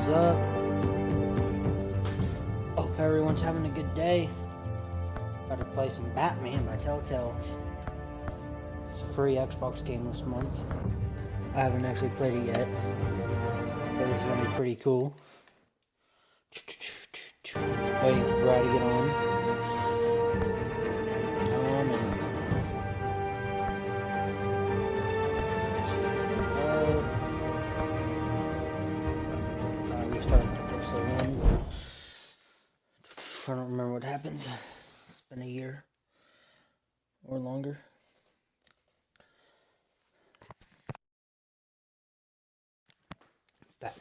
is up? Hope everyone's having a good day. Got to play some Batman by TellTale. It's a free Xbox game this month. I haven't actually played it yet, so this is gonna be pretty cool. Waiting for Brad to get on. I don't remember what happens. It's been a year or longer. Batman.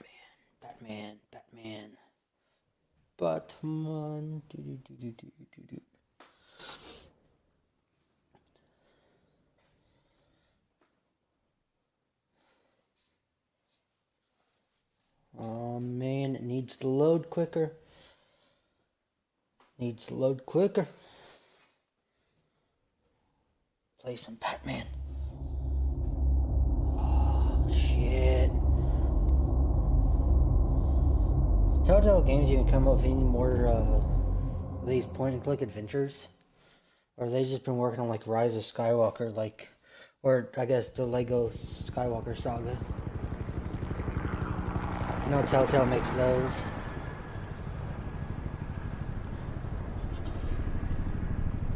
Oh man, it needs to load quicker. Play some Batman. Oh shit. Does TellTale Games even come up with any more these point and click adventures? Or have they just been working on like Rise of Skywalker, or I guess the Lego Skywalker saga? I know TellTale makes those.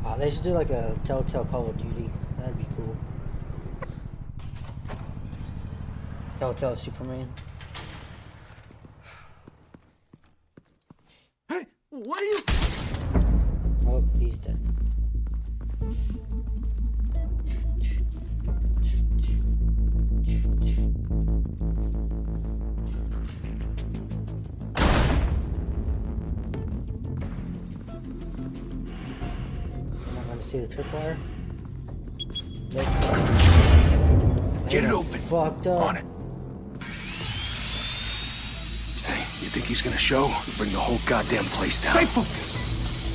Oh, they should do like a TellTale Call of Duty. That'd be cool. TellTale Superman. Hey, what are you? Oh, he's dead. See the tripwire? Get it open. Fucked up. On it. Hey, you think he's gonna show? Bring the whole goddamn place down. Stay focused.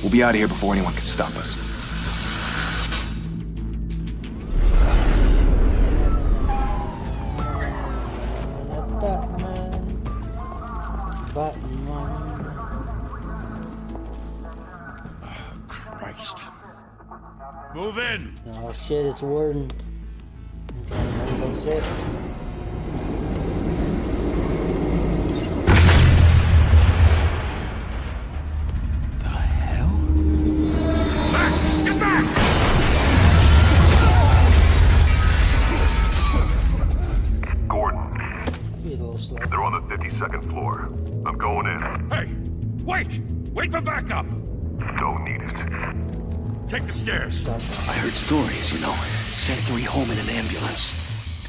We'll be out of here before anyone can stop us. Batman. Oh, Christ. Move in! Oh shit, it's Warden. It's on Rainbow 6. The hell? Back! Get back! Gordon, He's a little slow. they're on the 52nd floor. I'm going in. Hey! Wait! Wait for backup! Don't need it. Take the stairs. I heard stories, Sent 3 home in an ambulance.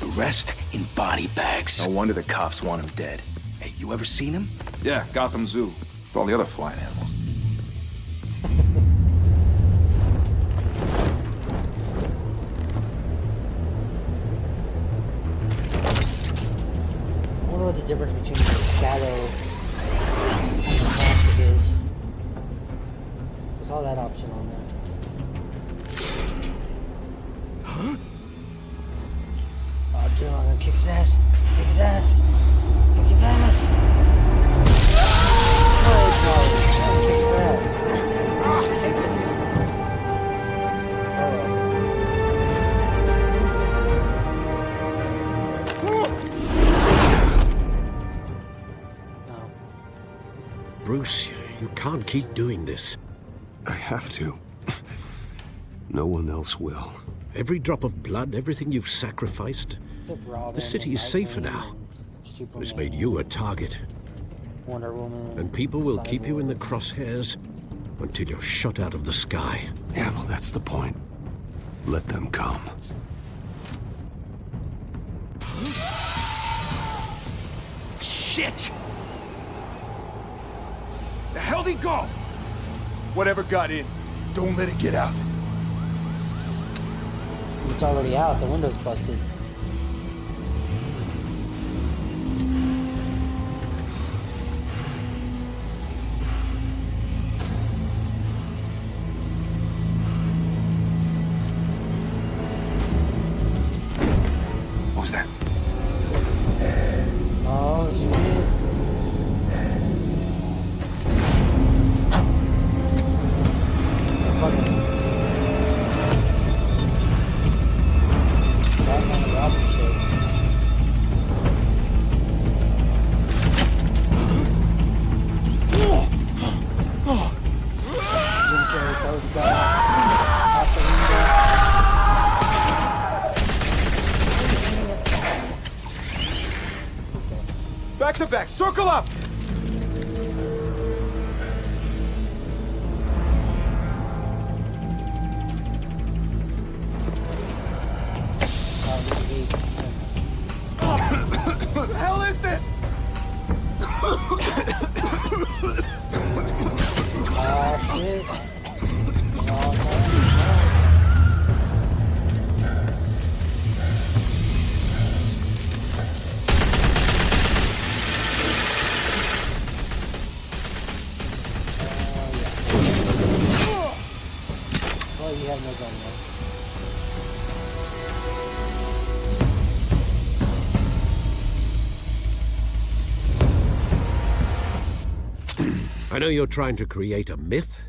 The rest in body bags. No wonder the cops want him dead. Hey, you ever seen him? Yeah, Gotham Zoo. With all the other flying animals. I wonder what the difference between the shadow and the plastic is. I saw that option on there. Huh? Oh, Joe, I'm gonna kick his ass. Kick his ass. Kick his ass. Oh, Charlie. Kick his ass. Kick it. No. Bruce, you can't keep doing this. I have to. No one else will. Every drop of blood, everything you've sacrificed. The city is safer now. It's made you a target. Wonder Woman. And people will keep you in the crosshairs until you're shot out of the sky. Yeah, well, that's the point. Let them come. Shit! The hell'd he go? Whatever got in, don't let it get out. It's already out. The window's busted. What was that? Oh, shit. Back to back, circle up! What the hell is this? Shit. Well, you have no gun left. I know you're trying to create a myth,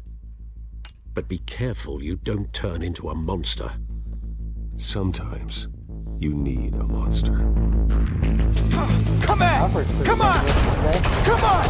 but be careful you don't turn into a monster. Sometimes you need a monster. Come on! Alfred's pretty Come on! dangerous today. Come on!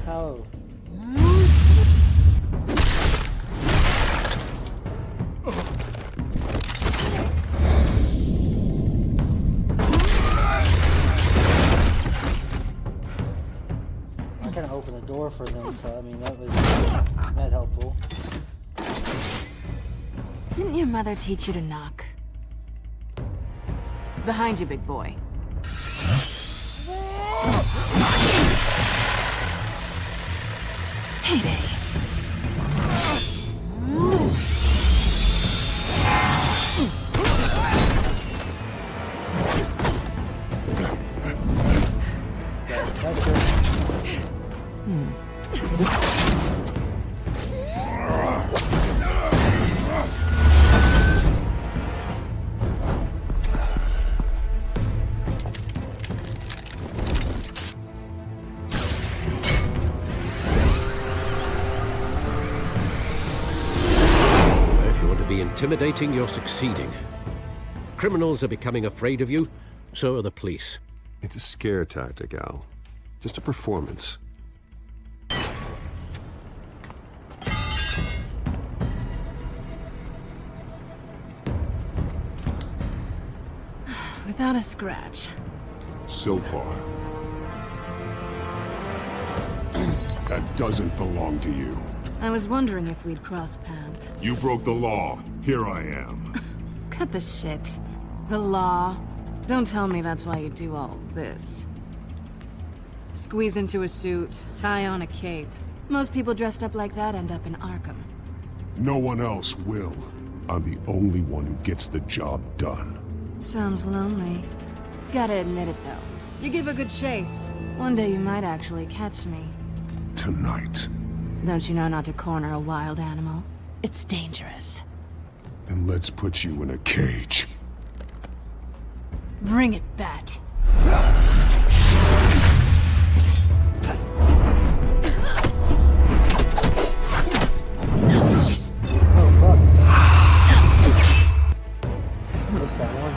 Oh. I kind of opened the door for them, so I mean that was not helpful. Didn't your mother teach you to knock? Behind you, big boy. Heyday. That's it. Intimidating, you're succeeding. Criminals are becoming afraid of you, so are the police. It's a scare tactic, Al. Just a performance. Without a scratch. So far. That doesn't belong to you. I was wondering if we'd cross paths. You broke the law. Here I am. Cut the shit. The law. Don't tell me that's why you do all this. Squeeze into a suit, tie on a cape. Most people dressed up like that end up in Arkham. No one else will. I'm the only one who gets the job done. Sounds lonely. Gotta admit it, though. You give a good chase. One day you might actually catch me. Tonight. Don't you know not to corner a wild animal? It's dangerous. Then let's put you in a cage. Bring it, Bat. Oh, fuck. Missed that one.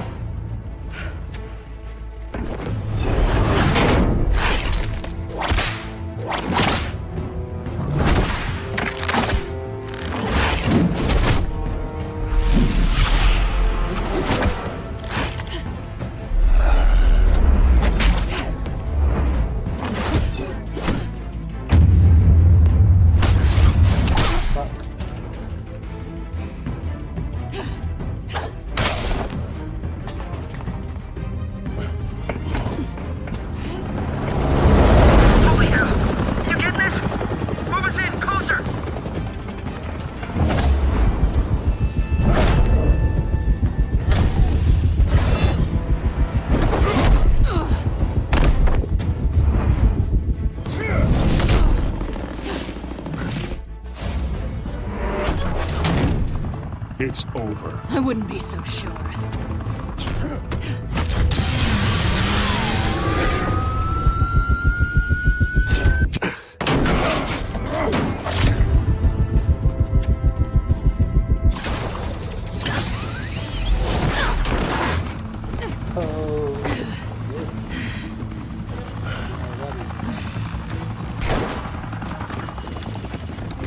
it's over. I wouldn't be so sure.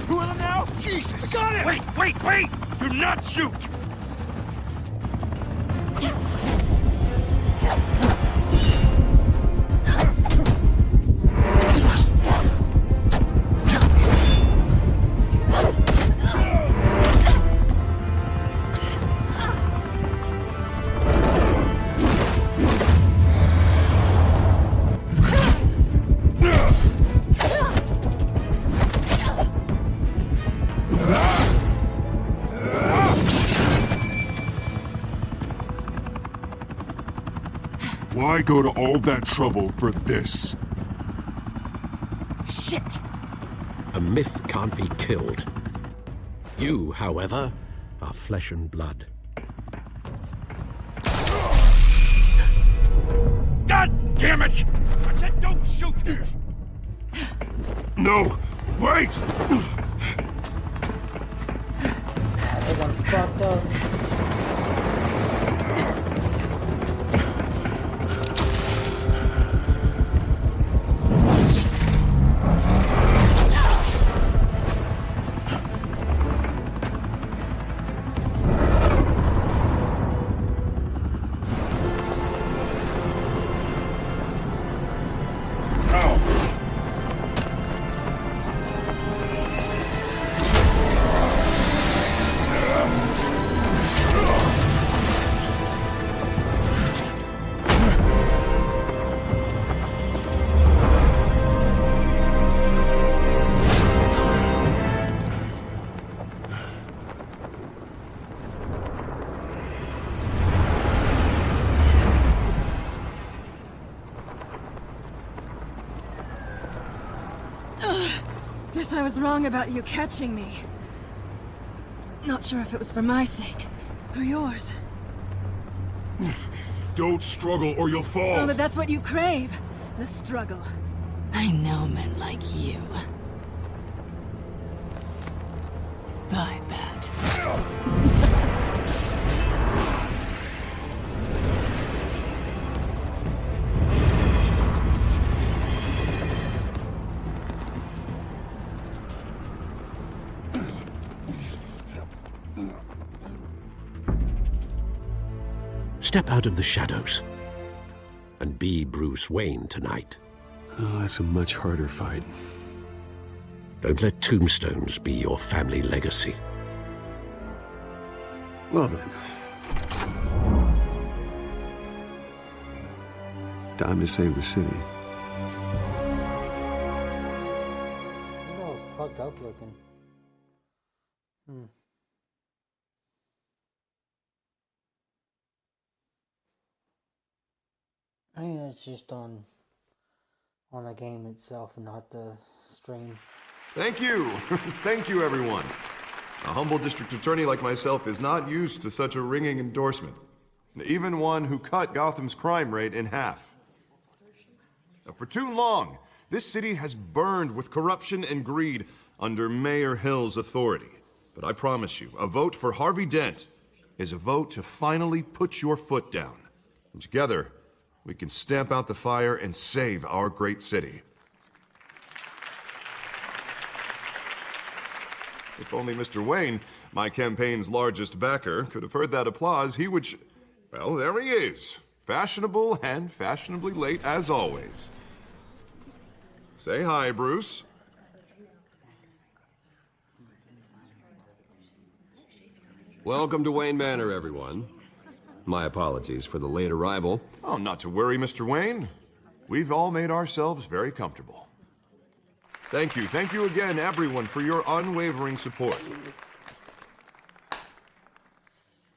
Two of them now? Jesus! Got it! Wait! Do not shoot! Why go to all that trouble for this? Shit! A myth can't be killed. You, however, are flesh and blood. God damn it! I said don't shoot! No! Wait! They done fucked up. Guess I was wrong about you catching me. Not sure if it was for my sake, or yours. Don't struggle or you'll fall! Oh, but that's what you crave. The struggle. I know men like you. Bye, Bat. Step out of the shadows and be Bruce Wayne tonight. Oh, that's a much harder fight. Don't let tombstones be your family legacy. Well then. Time to save the city. They're all fucked up looking. I think that's just on the game itself and not the stream. Thank you. Thank you, everyone. A humble district attorney like myself is not used to such a ringing endorsement. Even one who cut Gotham's crime rate in half. For too long, this city has burned with corruption and greed under Mayor Hill's authority. But I promise you, a vote for Harvey Dent is a vote to finally put your foot down. And together, we can stamp out the fire and save our great city. If only Mr. Wayne, my campaign's largest backer, could have heard that applause, he would well, there he is. Fashionable and fashionably late as always. Say hi, Bruce. Welcome to Wayne Manor, everyone. My apologies for the late arrival. Oh, not to worry, Mr. Wayne. We've all made ourselves very comfortable. Thank you again, everyone, for your unwavering support.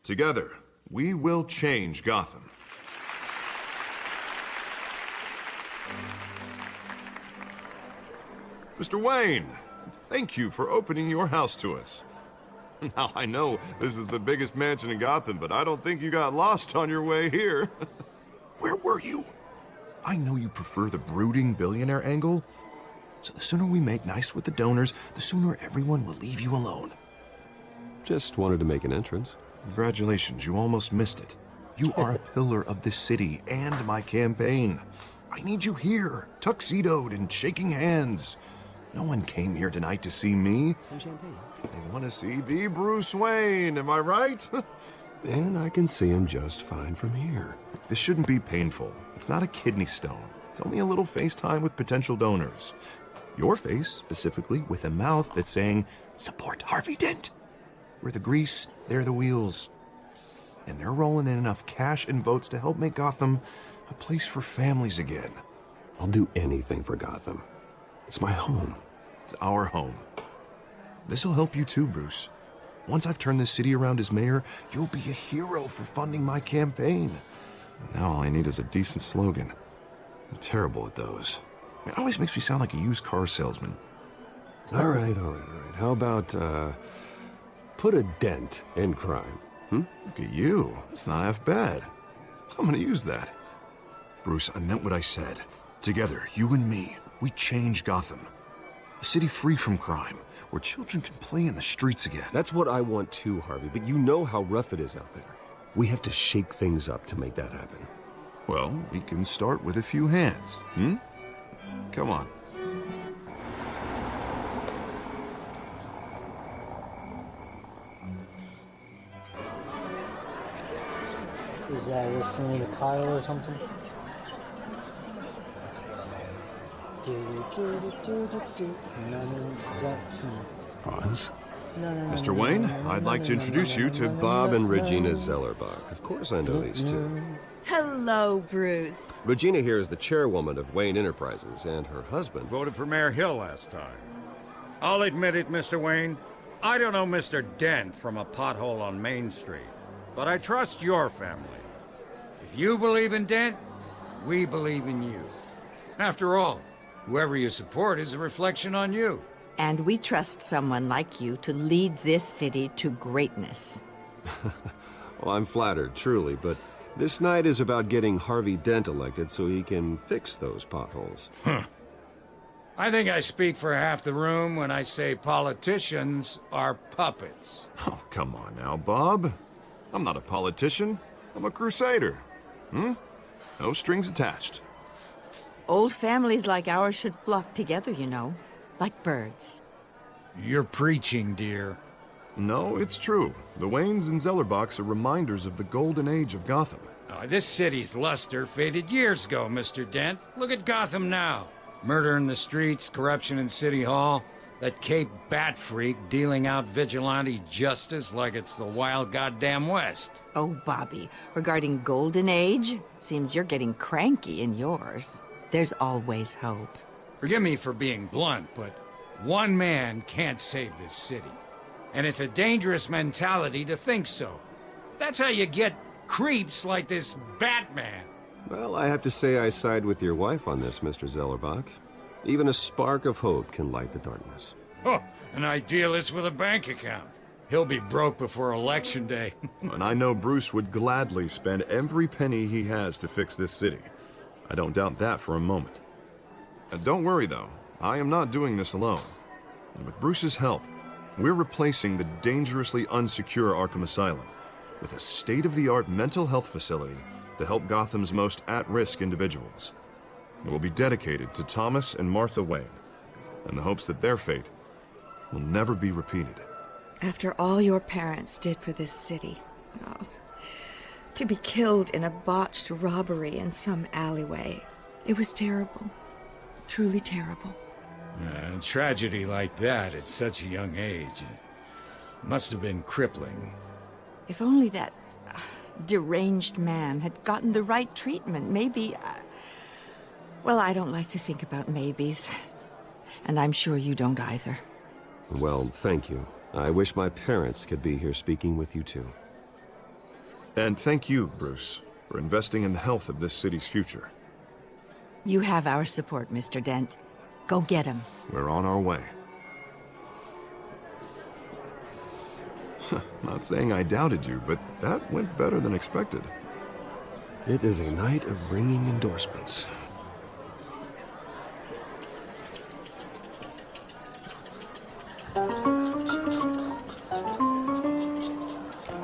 Together, we will change Gotham. Mr. Wayne, thank you for opening your house to us. Now, I know this is the biggest mansion in Gotham, but I don't think you got lost on your way here. Where were you? I know you prefer the brooding billionaire angle, so the sooner we make nice with the donors, the sooner everyone will leave you alone. Just wanted to make an entrance. Congratulations, you almost missed it. You are a pillar of this city and my campaign. I need you here, tuxedoed and shaking hands. No one came here tonight to see me. Some champagne. They want to see the Bruce Wayne, am I right? And I can see him just fine from here. This shouldn't be painful. It's not a kidney stone. It's only a little FaceTime with potential donors. Your face, specifically, with a mouth that's saying, support Harvey Dent. We're the grease, they're the wheels. And they're rolling in enough cash and votes to help make Gotham a place for families again. I'll do anything for Gotham. It's my home. It's our home. This'll help you too, Bruce. Once I've turned this city around as mayor, you'll be a hero for funding my campaign. Now all I need is a decent slogan. I'm terrible at those. It always makes me sound like a used car salesman. All right. How about, put a dent in crime? Look at you. That's not half bad. I'm gonna use that. Bruce, I meant what I said. Together, you and me, we change Gotham. A city free from crime, where children can play in the streets again. That's what I want too, Harvey, but you know how rough it is out there. We have to shake things up to make that happen. Well, we can start with a few hands, Come on. Is that listening to Kyle or something? Pause. Mr. Wayne, I'd like to introduce you to Bob and Regina Zellerbach. Of course I know these two. Hello, Bruce. Regina here is the chairwoman of Wayne Enterprises, and her husband... Voted for Mayor Hill last time. I'll admit it, Mr. Wayne. I don't know Mr. Dent from a pothole on Main Street, but I trust your family. If you believe in Dent, we believe in you. After all, whoever you support is a reflection on you. And we trust someone like you to lead this city to greatness. Well, I'm flattered, truly, but this night is about getting Harvey Dent elected so he can fix those potholes. I think I speak for half the room when I say politicians are puppets. Oh, come on now, Bob. I'm not a politician. I'm a crusader. No strings attached. Old families like ours should flock together, you know, like birds. You're preaching, dear. No, it's true. The Waynes and Zellerbachs are reminders of the golden age of Gotham. This city's luster faded years ago, Mr. Dent. Look at Gotham now. Murder in the streets, corruption in City Hall, that Cape Bat freak dealing out vigilante justice like it's the wild goddamn West. Oh, Bobby, regarding Golden Age, it seems you're getting cranky in yours. There's always hope. Forgive me for being blunt, but one man can't save this city. And it's a dangerous mentality to think so. That's how you get creeps like this Batman. Well, I have to say I side with your wife on this, Mr. Zellerbach. Even a spark of hope can light the darkness. Oh, an idealist with a bank account. He'll be broke before Election Day. And I know Bruce would gladly spend every penny he has to fix this city. I don't doubt that for a moment. Don't worry, though. I am not doing this alone. And with Bruce's help, we're replacing the dangerously unsecure Arkham Asylum with a state-of-the-art mental health facility to help Gotham's most at-risk individuals. It will be dedicated to Thomas and Martha Wayne, in the hopes that their fate will never be repeated. After all your parents did for this city, to be killed in a botched robbery in some alleyway, it was terrible. Truly terrible. A tragedy like that at such a young age must have been crippling. If only that deranged man had gotten the right treatment, maybe... Well, I don't like to think about maybes. And I'm sure you don't either. Well, thank you. I wish my parents could be here speaking with you too. And thank you, Bruce, for investing in the health of this city's future. You have our support, Mr. Dent. Go get him. We're on our way. Not saying I doubted you, but that went better than expected. It is a night of ringing endorsements.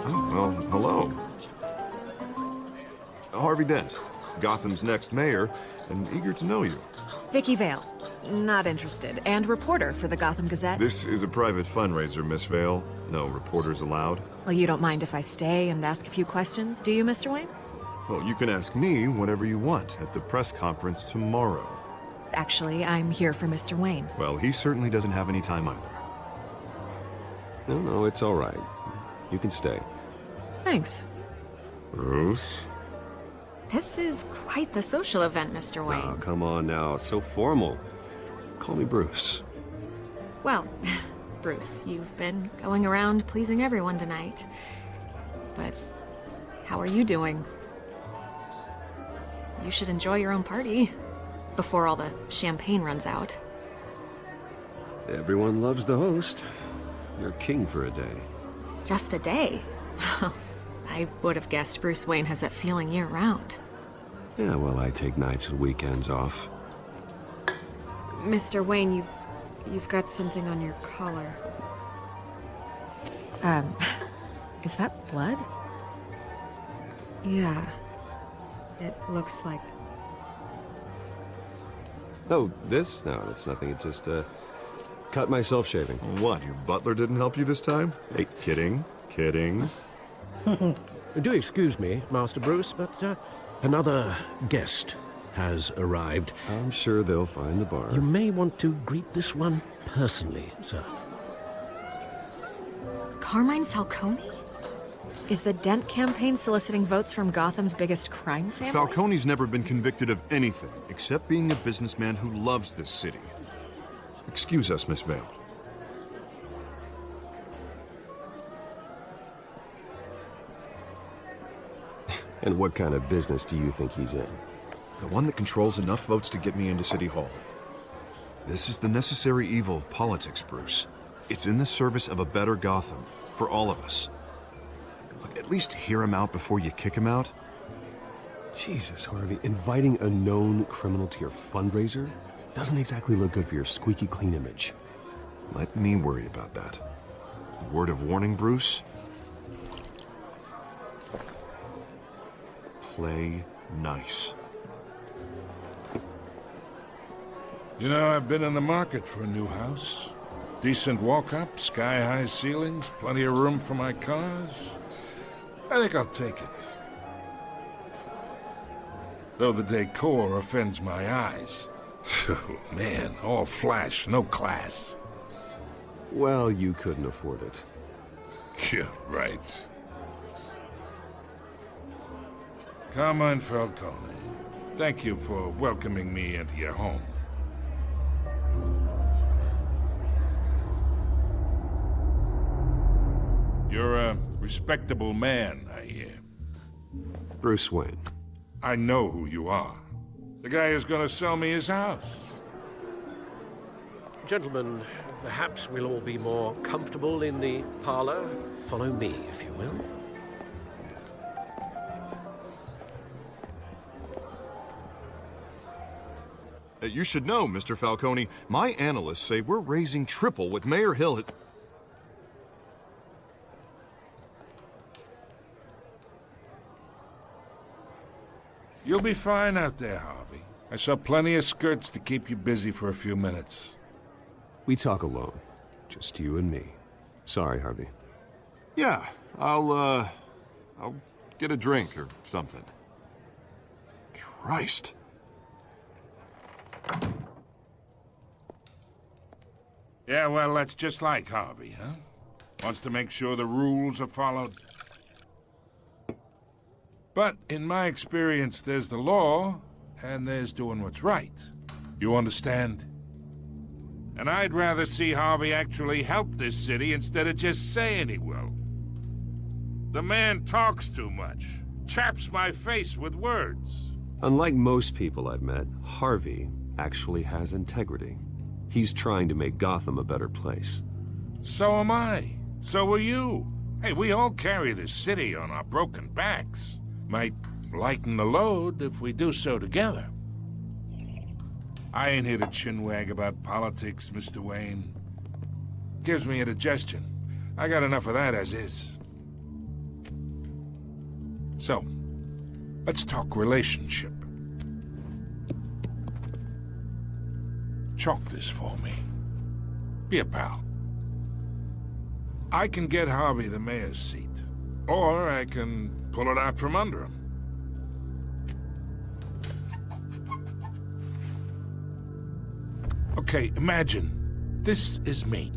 Oh, well, hello. Harvey Dent, Gotham's next mayor, and eager to know you. Vicky Vale. Not interested. And reporter for the Gotham Gazette. This is a private fundraiser, Miss Vale. No reporters allowed. Well, you don't mind if I stay and ask a few questions, do you, Mr. Wayne? Well, you can ask me whatever you want at the press conference tomorrow. Actually, I'm here for Mr. Wayne. Well, he certainly doesn't have any time either. No, it's all right. You can stay. Thanks. Bruce? This is quite the social event, Mr. Wayne. Oh, come on now. So formal. Call me Bruce. Well, Bruce, you've been going around pleasing everyone tonight. But how are you doing? You should enjoy your own party before all the champagne runs out. Everyone loves the host. You're king for a day. Just a day? I would have guessed Bruce Wayne has that feeling year-round. Yeah, well, I take nights and weekends off. Mr. Wayne, you've got something on your collar. Is that blood? Yeah. It looks like... Oh, this? No, that's nothing. It just, cut myself shaving. What, your butler didn't help you this time? Hey, kidding. Do excuse me, Master Bruce, but another guest has arrived. I'm sure they'll find the bar. You may want to greet this one personally, sir. Carmine Falcone? Is the Dent campaign soliciting votes from Gotham's biggest crime family? Falcone's never been convicted of anything except being a businessman who loves this city. Excuse us, Miss Vale. And what kind of business do you think he's in? The one that controls enough votes to get me into City Hall. This is the necessary evil of politics, Bruce. It's in the service of a better Gotham, for all of us. Look, at least hear him out before you kick him out. Jesus, Harvey, inviting a known criminal to your fundraiser doesn't exactly look good for your squeaky clean image. Let me worry about that. Word of warning, Bruce? Play nice. You know, I've been in the market for a new house. Decent walk-up, sky-high ceilings, plenty of room for my cars. I think I'll take it. Though the decor offends my eyes. Oh, man, all flash, no class. Well, you couldn't afford it. Yeah, right. Carmine Falcone, thank you for welcoming me into your home. You're a respectable man, I hear. Bruce Wayne. I know who you are. The guy who's gonna sell me his house. Gentlemen, perhaps we'll all be more comfortable in the parlor. Follow me, if you will. You should know, Mr. Falcone, my analysts say we're raising triple what Mayor Hill had... You'll be fine out there, Harvey. I saw plenty of skirts to keep you busy for a few minutes. We talk alone. Just you and me. Sorry, Harvey. Yeah, I'll get a drink or something. Christ. Yeah, well, that's just like Harvey, huh? Wants to make sure the rules are followed. But in my experience, there's the law, and there's doing what's right. You understand? And I'd rather see Harvey actually help this city instead of just saying he will. The man talks too much, chaps my face with words. Unlike most people I've met, Harvey actually has integrity. He's trying to make Gotham a better place. So am I. So are you. Hey, we all carry this city on our broken backs. Might lighten the load if we do so together. I ain't here to chinwag about politics, Mr. Wayne. Gives me indigestion. I got enough of that as is. So, let's talk relationship. Chalk this for me. Be a pal. I can get Harvey the mayor's seat, or I can pull it out from under him. Okay, imagine this is me,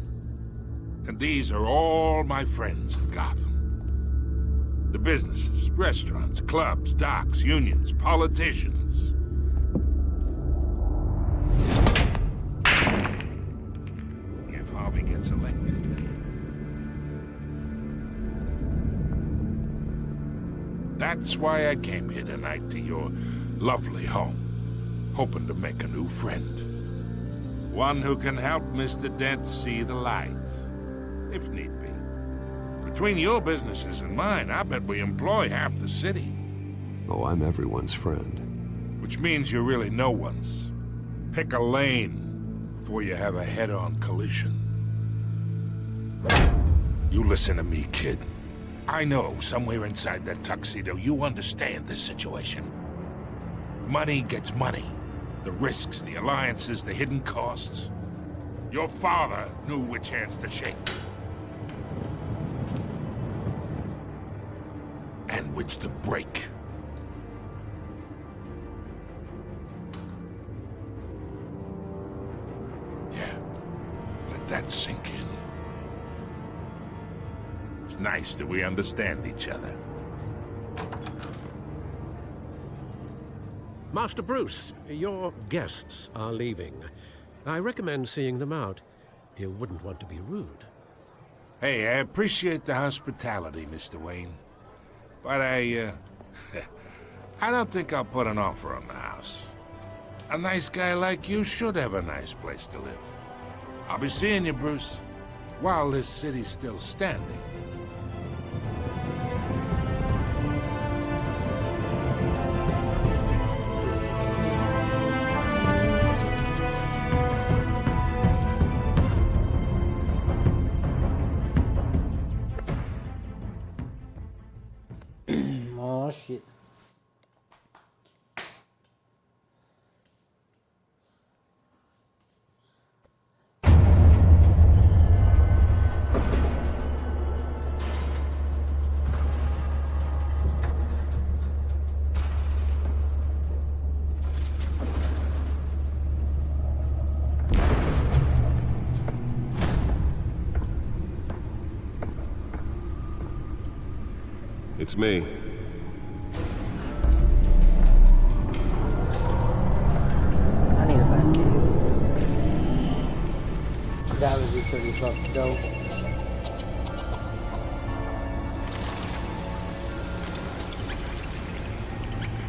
and these are all my friends in Gotham. The businesses, restaurants, clubs, docks, unions, politicians. If Harvey gets elected, that's why I came here tonight to your lovely home, hoping to make a new friend. One who can help Mr. Dent see the light, if need be. Between your businesses and mine, I bet we employ half the city. Oh, I'm everyone's friend. Which means you're really no one's. Pick a lane before you have a head-on collision. You listen to me, kid. I know somewhere inside that tuxedo you understand this situation. Money gets money. The risks, the alliances, the hidden costs. Your father knew which hands to shake. And which to break. Yeah, let that sink in. It's nice that we understand each other. Master Bruce, your guests are leaving. I recommend seeing them out. You wouldn't want to be rude. Hey, I appreciate the hospitality, Mr. Wayne. But I don't think I'll put an offer on the house. A nice guy like you should have a nice place to live. I'll be seeing you, Bruce, while this city's still standing. Oh shit. It's me. I need a bat cave. That would be pretty fucking dope.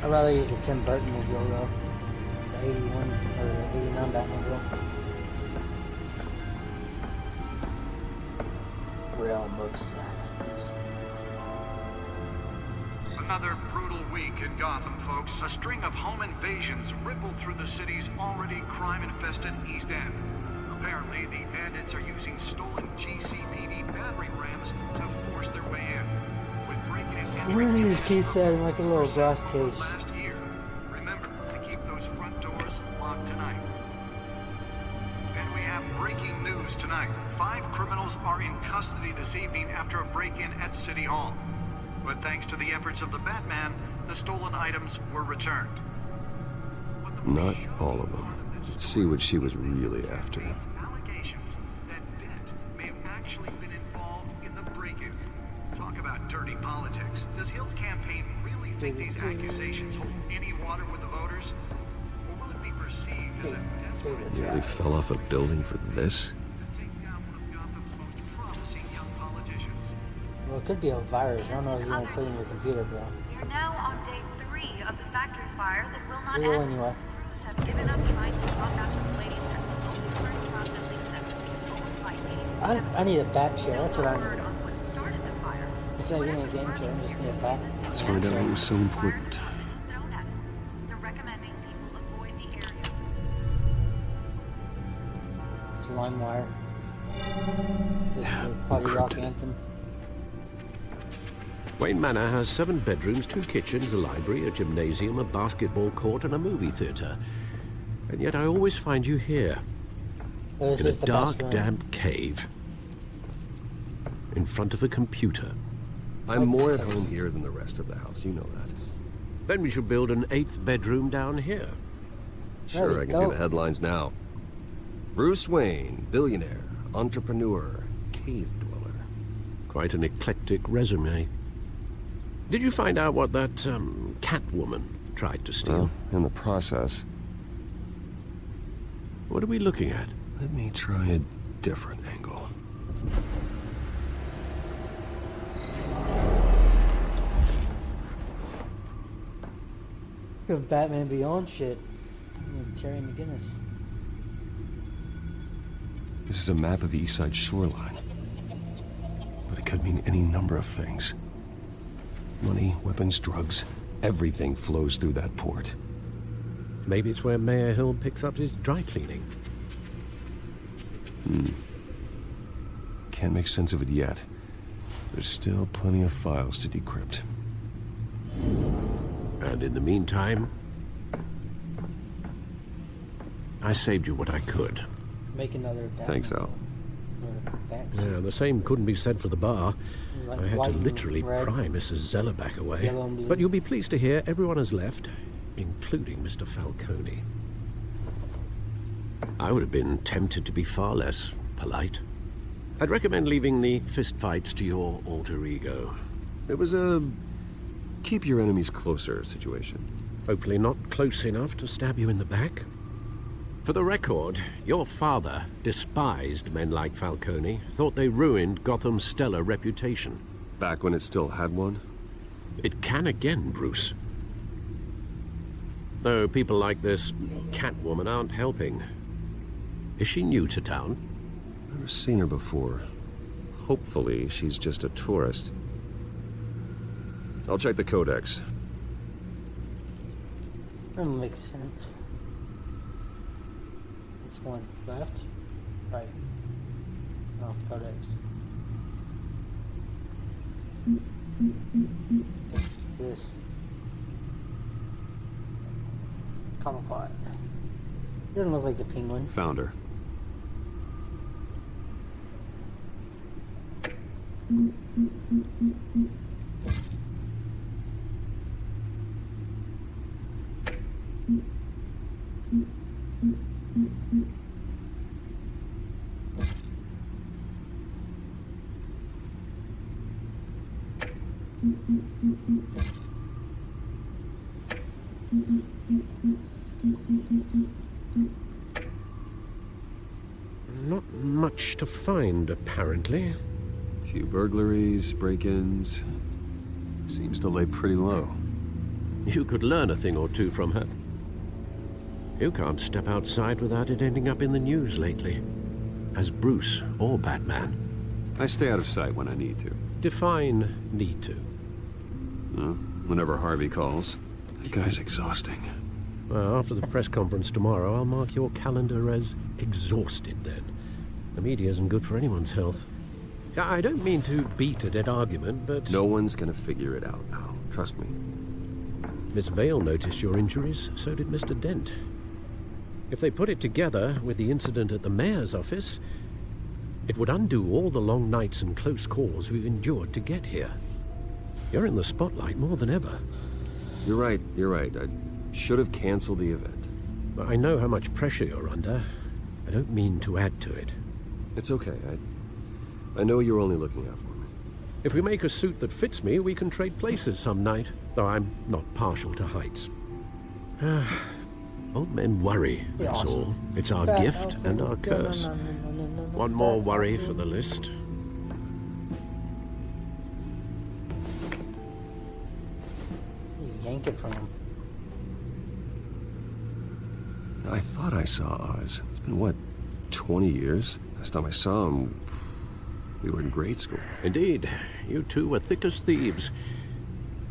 I'd rather use the Tim Burton mobile though. The 81 or the 89 Batmobile. Realm of Sadness. Another brutal week in Gotham, folks. A string of home invasions rippled through the city's already crime-infested East End. Apparently, the bandits are using stolen GCPD battering rams to force their way in. With breaking and entering... Where do you just keep saying like a little glass case? Last year. Remember to keep those front doors locked tonight. And we have breaking news tonight. 5 criminals are in custody this evening after a break-in at City Hall. But thanks to the efforts of the Batman, the stolen items were returned. Not all of them. Let's see what she was really after. Allegations that Dent may have actually been involved in the break-in. Talk about dirty politics. Does Hill's campaign really think these accusations hold any water with the voters? Or will it be perceived as a desperate Nearly fell off a building for this? Well, it could be a virus. I don't know if you want to put it in your computer, bro. We're now on day 3 of the factory fire that will not We will end. anyway. Crews have given up trying to talk out the ladies at the Livestream processing center, owned by Ace. I need a bat shell. That's what I need. On what started the fire, It's like any game show, just be a bat. Let's find out what was so important. It's LimeWire. This is the party rock anthem. Wayne Manor has 7 bedrooms, 2 kitchens, a library, a gymnasium, a basketball court, and a movie theater. And yet I always find you here. This in a is the dark, best room. damp cave. In front of a computer. I'm more at home here than the rest of the house, you know that. Then we should build an 8th bedroom down here. Sure, I can see the headlines now. Bruce Wayne, billionaire, entrepreneur, cave dweller. Quite an eclectic resume. Did you find out what that, Catwoman tried to steal? Well, in the process. What are we looking at? Let me try a different angle. Good Batman Beyond shit. Terry McGinnis. This is a map of the East Side shoreline. But it could mean any number of things. Money, weapons, drugs, everything flows through that port. Maybe it's where Mayor Hill picks up his dry cleaning. Can't make sense of it yet. There's still plenty of files to decrypt. And in the meantime, I saved you what I could. Make another Batman. Thanks, Al. Yeah, the same couldn't be said for the bar. Like I had white to and literally red, pry Mrs. Zeller back away. yellow and blue. But you'll be pleased to hear everyone has left, including Mr. Falcone. I would have been tempted to be far less polite. I'd recommend leaving the fistfights to your alter ego. It was a keep your enemies closer situation. Hopefully not close enough to stab you in the back. For the record, your father despised men like Falcone, thought they ruined Gotham's stellar reputation. Back when it still had one? It can again, Bruce. Though people like this Catwoman aren't helping. Is she new to town? Never seen her before. Hopefully, she's just a tourist. I'll check the codex. That makes sense. Which one? Left? Right. Oh, codex. This. Camouflage. Doesn't look like the Penguin. Found her. Not much to find, apparently. Few burglaries, break-ins. Seems to lay pretty low. You could learn a thing or two from her. You can't step outside without it ending up in the news lately. As Bruce or Batman. I stay out of sight when I need to. Define need to. Whenever Harvey calls. That guy's exhausting. Well, after the press conference tomorrow, I'll mark your calendar as exhausted then. The media isn't good for anyone's health. I don't mean to beat a dead argument, but... No one's gonna figure it out now. Trust me. Miss Vale noticed your injuries, so did Mr. Dent. If they put it together with the incident at the mayor's office, it would undo all the long nights and close calls we've endured to get here. You're in the spotlight more than ever. You're right. I should have canceled the event. But I know how much pressure you're under. I don't mean to add to it. It's okay. I know you're only looking out for me. If we make a suit that fits me, we can trade places some night, though I'm not partial to heights. Old men worry, that's all. It's our gift and our curse. One more worry for the list. Yank it from him. I thought I saw Oz. It's been, what, 20 years? Last time I saw him... We were in grade school. Indeed. You two were thick as thieves.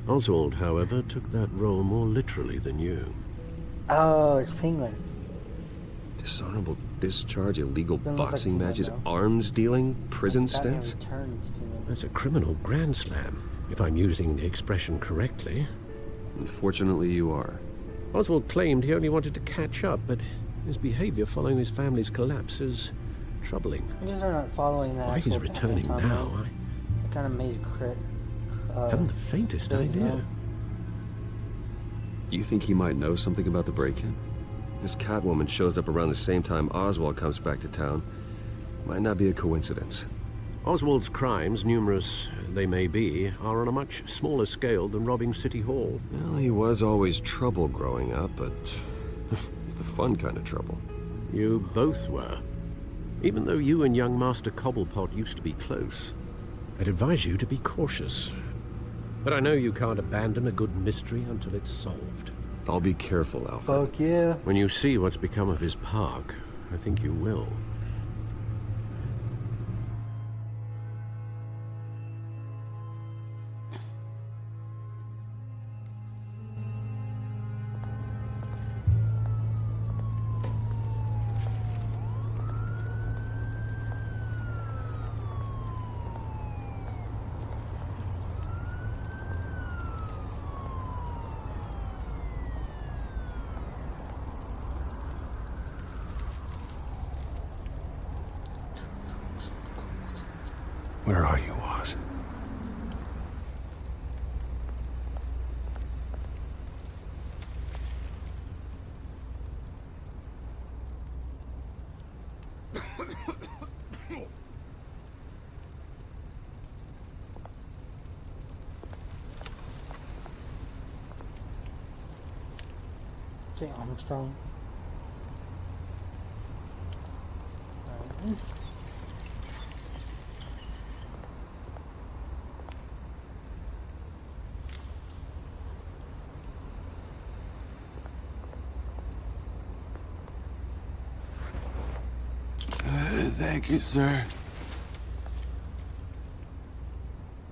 Oswald, however, took that role more literally than you. Oh, it's Penguin. Dishonorable discharge, illegal Doesn't look boxing like matches, Penguin, arms dealing, prison Batman stints. Returns, Penguin. That's a criminal grand slam, if I'm using the expression correctly. Unfortunately, you are. Oswald claimed he only wanted to catch up, but his behavior following his family's collapse is troubling. I guess they're not following that. Why he's actual returning Batman now, timeline. They kind of made crit. haven't the faintest really idea. well. Do you think he might know something about the break-in? This Catwoman shows up around the same time Oswald comes back to town. Might not be a coincidence. Oswald's crimes, numerous they may be, are on a much smaller scale than robbing City Hall. Well, he was always trouble growing up, but it's the fun kind of trouble. You both were. Even though you and young Master Cobblepot used to be close, I'd advise you to be cautious. But I know you can't abandon a good mystery until it's solved. I'll be careful, Alfred. Fuck yeah. When you see what's become of his park, I think you will. Where are you, Oz? Say Armstrong. Alright. Thank you, sir.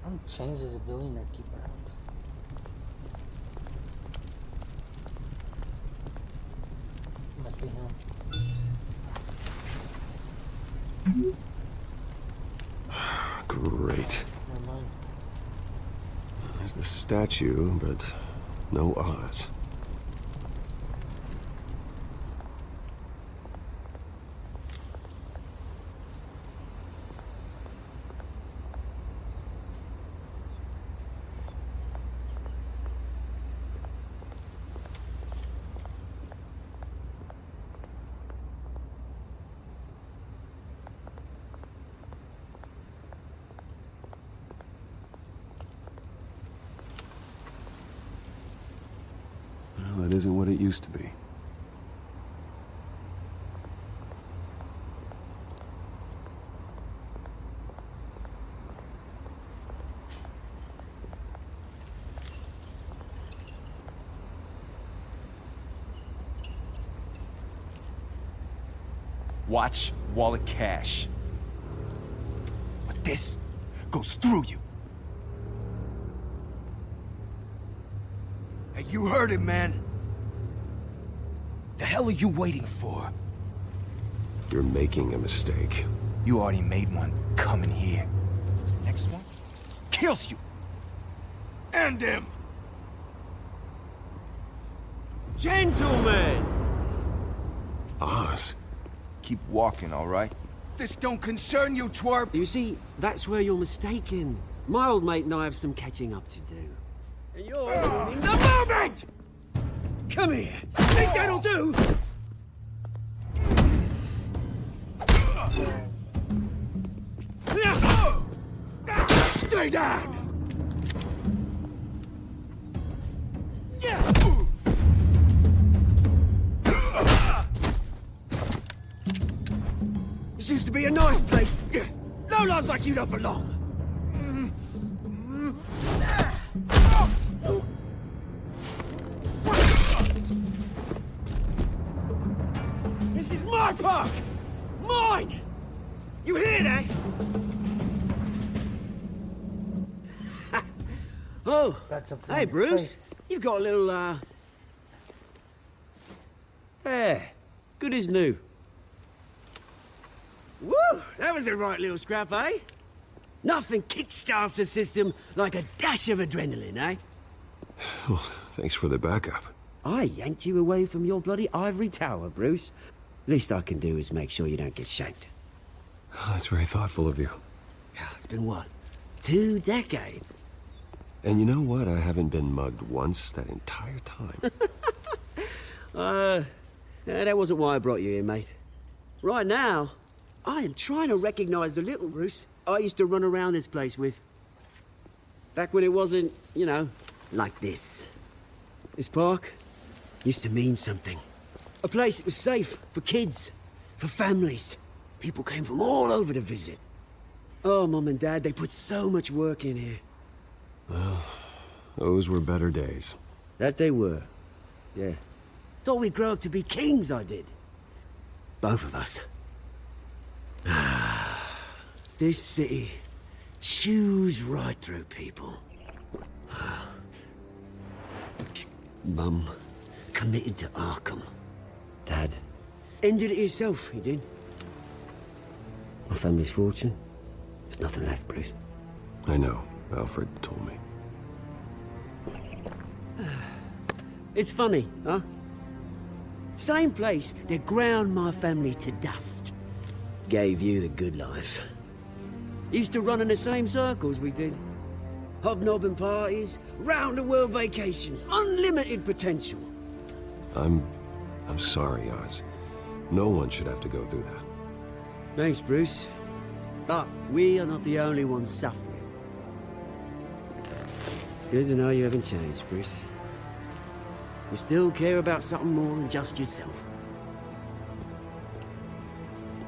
I'm changed as a billionaire keeper. Must be him. Great. Never mind. There's the statue, but no Oz. Well, that isn't what it used to be. Watch wallet cash. But this goes through you. Hey, you heard it, man. The hell are you waiting for? You're making a mistake. You already made one coming here. Next one kills you. And him. Gentlemen! Oz. Keep walking, all right? This don't concern you, twerp. You see, that's where you're mistaken. My old mate and I have some catching up to do. And you're ruining the moment! Come here. Think that'll do? Stay down! This used to be a nice place. No loves like you don't belong. This is my park! Mine! You hear that? Oh, That's up to hey, my Bruce. face. You've got a little, There. Good as new. Woo! That was a right little scrap, eh? Nothing kickstarts the system like a dash of adrenaline, eh? Well, thanks for the backup. I yanked you away from your bloody ivory tower, Bruce. Least I can do is make sure you don't get shanked. Oh, that's very thoughtful of you. Yeah, it's been what? 2 decades? And you know what? I haven't been mugged once that entire time. That wasn't why I brought you here, mate. Right now, I am trying to recognize the little Bruce I used to run around this place with. Back when it wasn't, you know, like this. This park used to mean something. A place that was safe for kids, for families. People came from all over to visit. Oh, Mum and Dad, they put so much work in here. Well, those were better days. That they were. Yeah. Thought we'd grow up to be kings, I did. Both of us. This city chews right through people. Mum committed to Arkham. Dad ended it himself, he did. My family's fortune, there's nothing left, Bruce. I know. Alfred told me. It's funny, huh? Same place that ground my family to dust. Gave you the good life. Used to run in the same circles we did. Hobnobbing parties, round-the-world vacations, unlimited potential. I'm sorry, Oz. No one should have to go through that. Thanks, Bruce. But we are not the only ones suffering. Good to know you haven't changed, Bruce. You still care about something more than just yourself.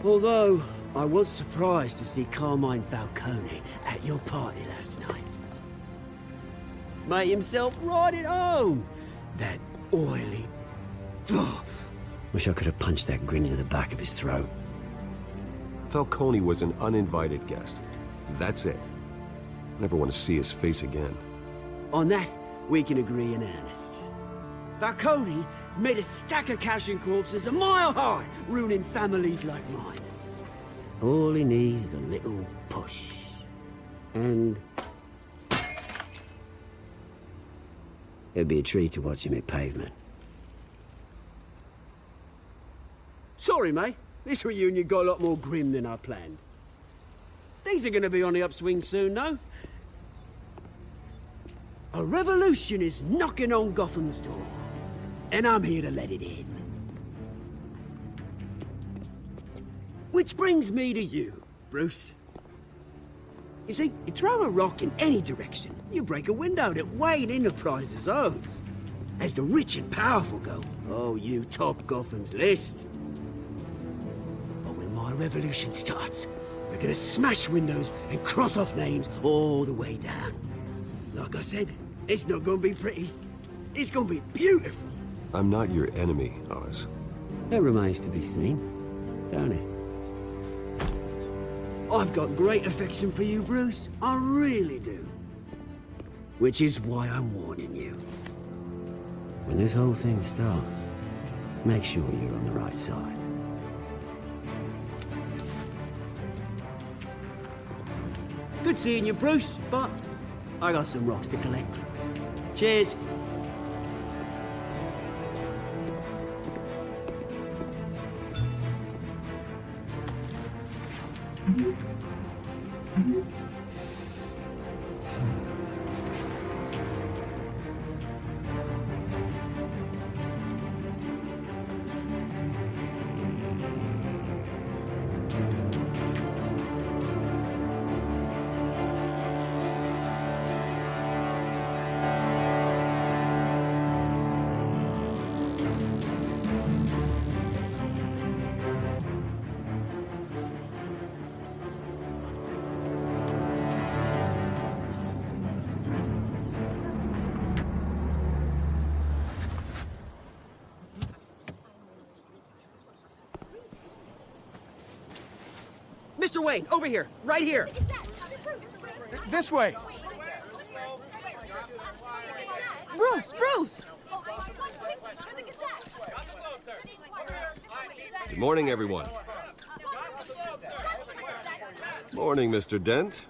Although, I was surprised to see Carmine Falcone at your party last night. Made himself right at home. That oily... Wish I could have punched that grin into the back of his throat. Falcone was an uninvited guest. That's it. Never want to see his face again. On that, we can agree in earnest. Falcone made a stack of cash and corpses a mile high, ruining families like mine. All he needs is a little push. And... it'd be a treat to watch him hit pavement. Sorry, mate. This reunion got a lot more grim than I planned. Things are gonna be on the upswing soon, no? A revolution is knocking on Gotham's door. And I'm here to let it in. Which brings me to you, Bruce. You see, you throw a rock in any direction, you break a window that Wayne Enterprises owns. As the rich and powerful go, oh, you top Gotham's list. But when my revolution starts, we're gonna smash windows and cross off names all the way down. Like I said, it's not gonna be pretty. It's gonna be beautiful. I'm not your enemy, Oz. That remains to be seen, don't it? I've got great affection for you, Bruce. I really do. Which is why I'm warning you. When this whole thing starts, make sure you're on the right side. Good seeing you, Bruce, but I got some rocks to collect. Cheers. Mr. Wayne, over here, right here. This way. Bruce! Good morning, everyone. Morning, Mr. Dent.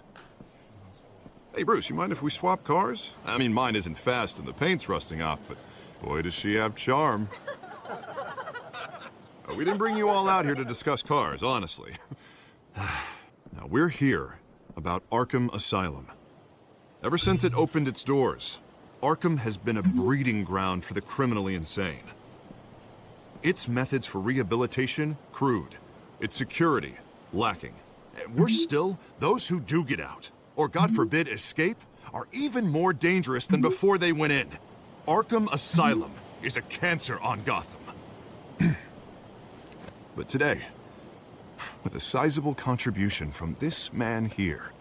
Hey, Bruce, you mind if we swap cars? I mean, mine isn't fast and the paint's rusting off, but boy, does she have charm. We didn't bring you all out here to discuss cars, honestly. Now, we're here about Arkham Asylum. Ever since it opened its doors, Arkham has been a breeding ground for the criminally insane. Its methods for rehabilitation, crude. Its security, lacking. And worse still, those who do get out, or God forbid escape, are even more dangerous than before they went in. Arkham Asylum is a cancer on Gotham. But today, with a sizable contribution from this man here,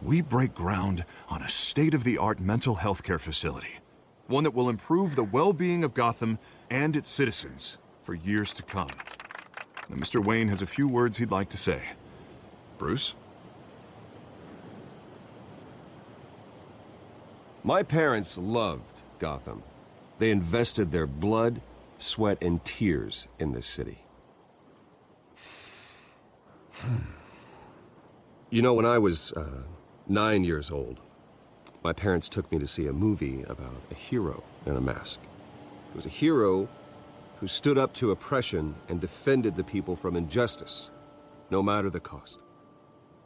we break ground on a state-of-the-art mental health care facility. One that will improve the well-being of Gotham and its citizens for years to come. Now, Mr. Wayne has a few words he'd like to say. Bruce? My parents loved Gotham. They invested their blood, sweat, and tears in this city. You know, when I was 9 years old, my parents took me to see a movie about a hero in a mask. It was a hero who stood up to oppression and defended the people from injustice, no matter the cost.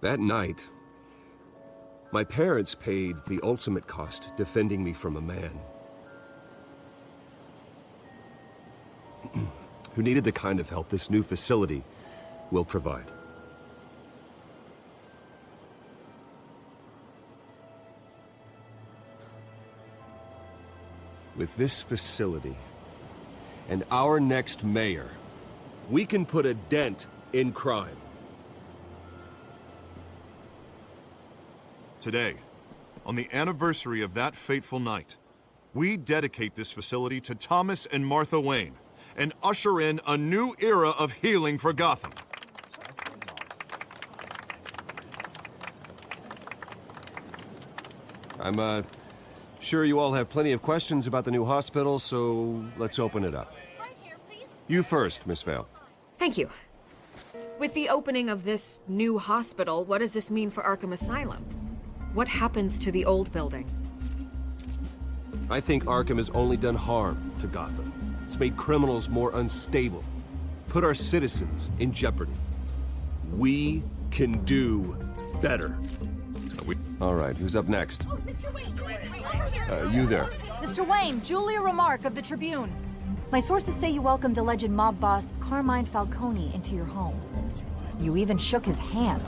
That night, my parents paid the ultimate cost defending me from a man who needed the kind of help this new facility will provide. With this facility and our next mayor, we can put a dent in crime. Today, on the anniversary of that fateful night, we dedicate this facility to Thomas and Martha Wayne and usher in a new era of healing for Gotham. I'm sure you all have plenty of questions about the new hospital, so let's open it up. You first, Miss Vale. Thank you. With the opening of this new hospital, what does this mean for Arkham Asylum? What happens to the old building? I think Arkham has only done harm to Gotham. It's made criminals more unstable, put our citizens in jeopardy. We can do better. All right, who's up next? You there. Mr. Wayne, Julia Remark of the Tribune. My sources say you welcomed alleged mob boss Carmine Falcone into your home. You even shook his hand.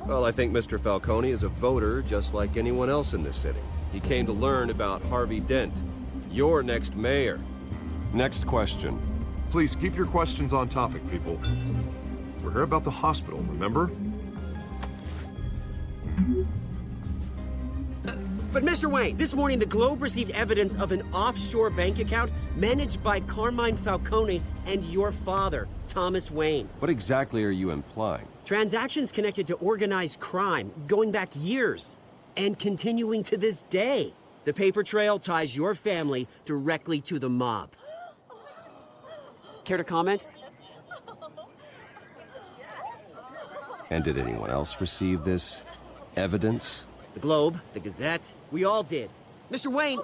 Well, I think Mr. Falcone is a voter just like anyone else in this city. He came to learn about Harvey Dent, your next mayor. Next question. Please keep your questions on topic, people. We're here about the hospital, remember? But Mr. Wayne, this morning the Globe received evidence of an offshore bank account managed by Carmine Falcone and your father, Thomas Wayne. What exactly are you implying? Transactions connected to organized crime, going back years, and continuing to this day. The paper trail ties your family directly to the mob. Care to comment? And did anyone else receive this evidence? The Globe, the Gazette, we all did. Mr. Wayne,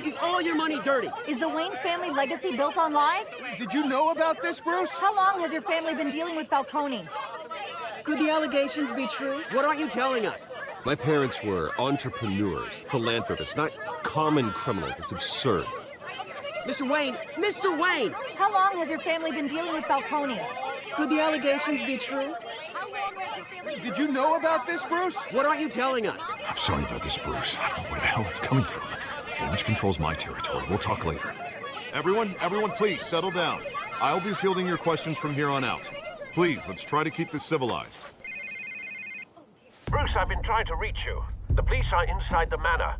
is all your money dirty? Is the Wayne family legacy built on lies? Did you know about this, Bruce? How long has your family been dealing with Falcone? Could the allegations be true? What aren't you telling us? My parents were entrepreneurs, philanthropists, not common criminals. It's absurd. Mr. Wayne! How long has your family been dealing with Falcone? Could the allegations be true? Did you know about this, Bruce? What aren't you telling us? I'm sorry about this, Bruce. I don't know where the hell it's coming from. Damage control's my territory. We'll talk later. Everyone, please, settle down. I'll be fielding your questions from here on out. Please, let's try to keep this civilized. Bruce, I've been trying to reach you. The police are inside the manor.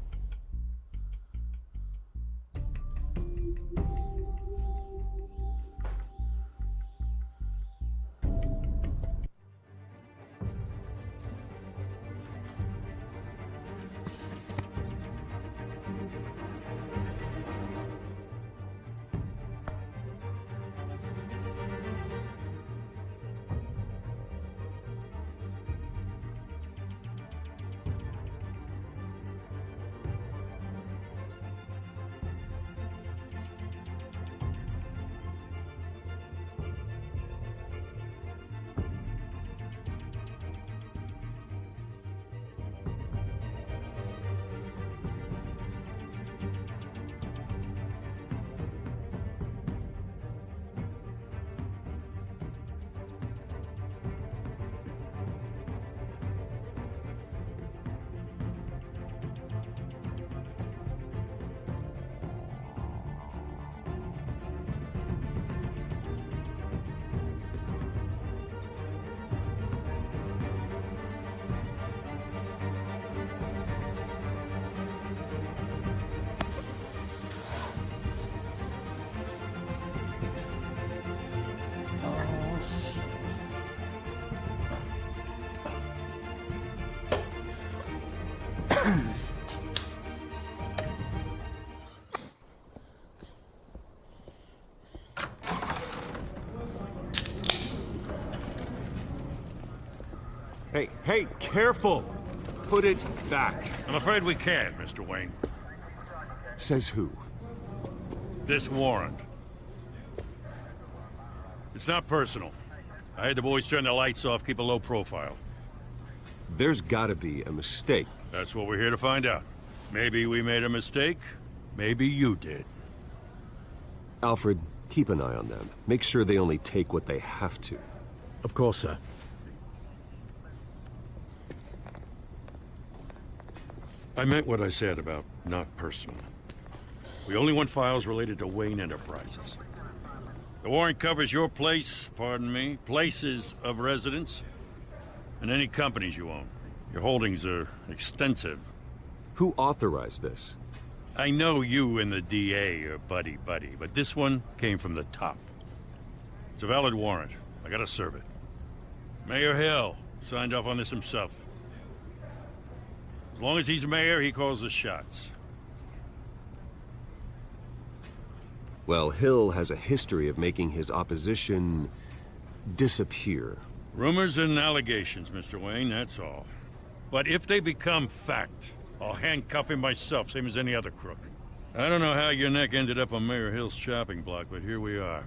Hey, careful! Put it back. I'm afraid we can't, Mr. Wayne. Says who? This warrant. It's not personal. I had the boys turn the lights off, keep a low profile. There's gotta be a mistake. That's what we're here to find out. Maybe we made a mistake. Maybe you did. Alfred, keep an eye on them. Make sure they only take what they have to. Of course, sir. I meant what I said about not personal. We only want files related to Wayne Enterprises. The warrant covers your place, pardon me, places of residence, and any companies you own. Your holdings are extensive. Who authorized this? I know you and the DA are buddy-buddy, but this one came from the top. It's a valid warrant. I gotta serve it. Mayor Hill signed off on this himself. As long as he's mayor, he calls the shots. Well, Hill has a history of making his opposition disappear. Rumors and allegations, Mr. Wayne, that's all. But if they become fact, I'll handcuff him myself, same as any other crook. I don't know how your neck ended up on Mayor Hill's chopping block, but here we are.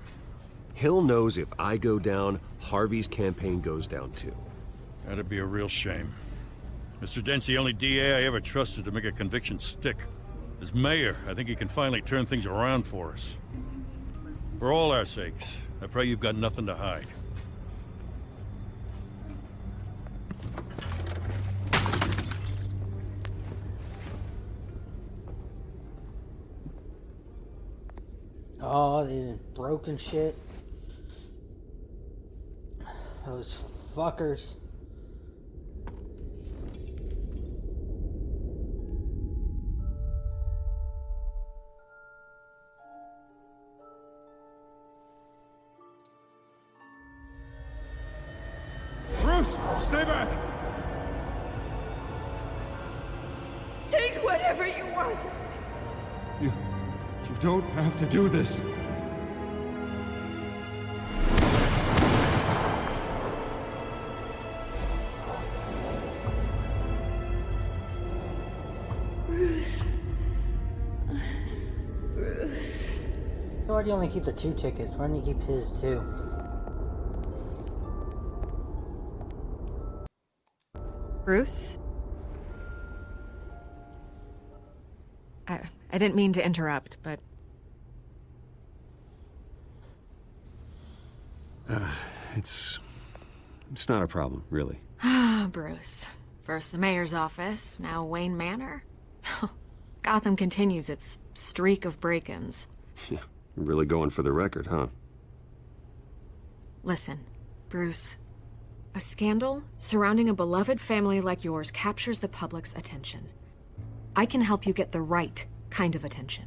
Hill knows if I go down, Harvey's campaign goes down too. That'd be a real shame. Mr. Dent's the only DA I ever trusted to make a conviction stick. As mayor, I think he can finally turn things around for us. For all our sakes, I pray you've got nothing to hide. Oh, these broken shit. Those fuckers. Bruce, stay back! Take whatever you want. You don't have to do this. Bruce. Bruce. So why do you only keep the 2 tickets? Why don't you keep his too? Bruce? I didn't mean to interrupt, but... It's not a problem, really. Ah, Bruce. First the mayor's office, now Wayne Manor. Gotham continues its streak of break-ins. Yeah, you're really going for the record, huh? Listen, Bruce. A scandal surrounding a beloved family like yours captures the public's attention. I can help you get the right kind of attention.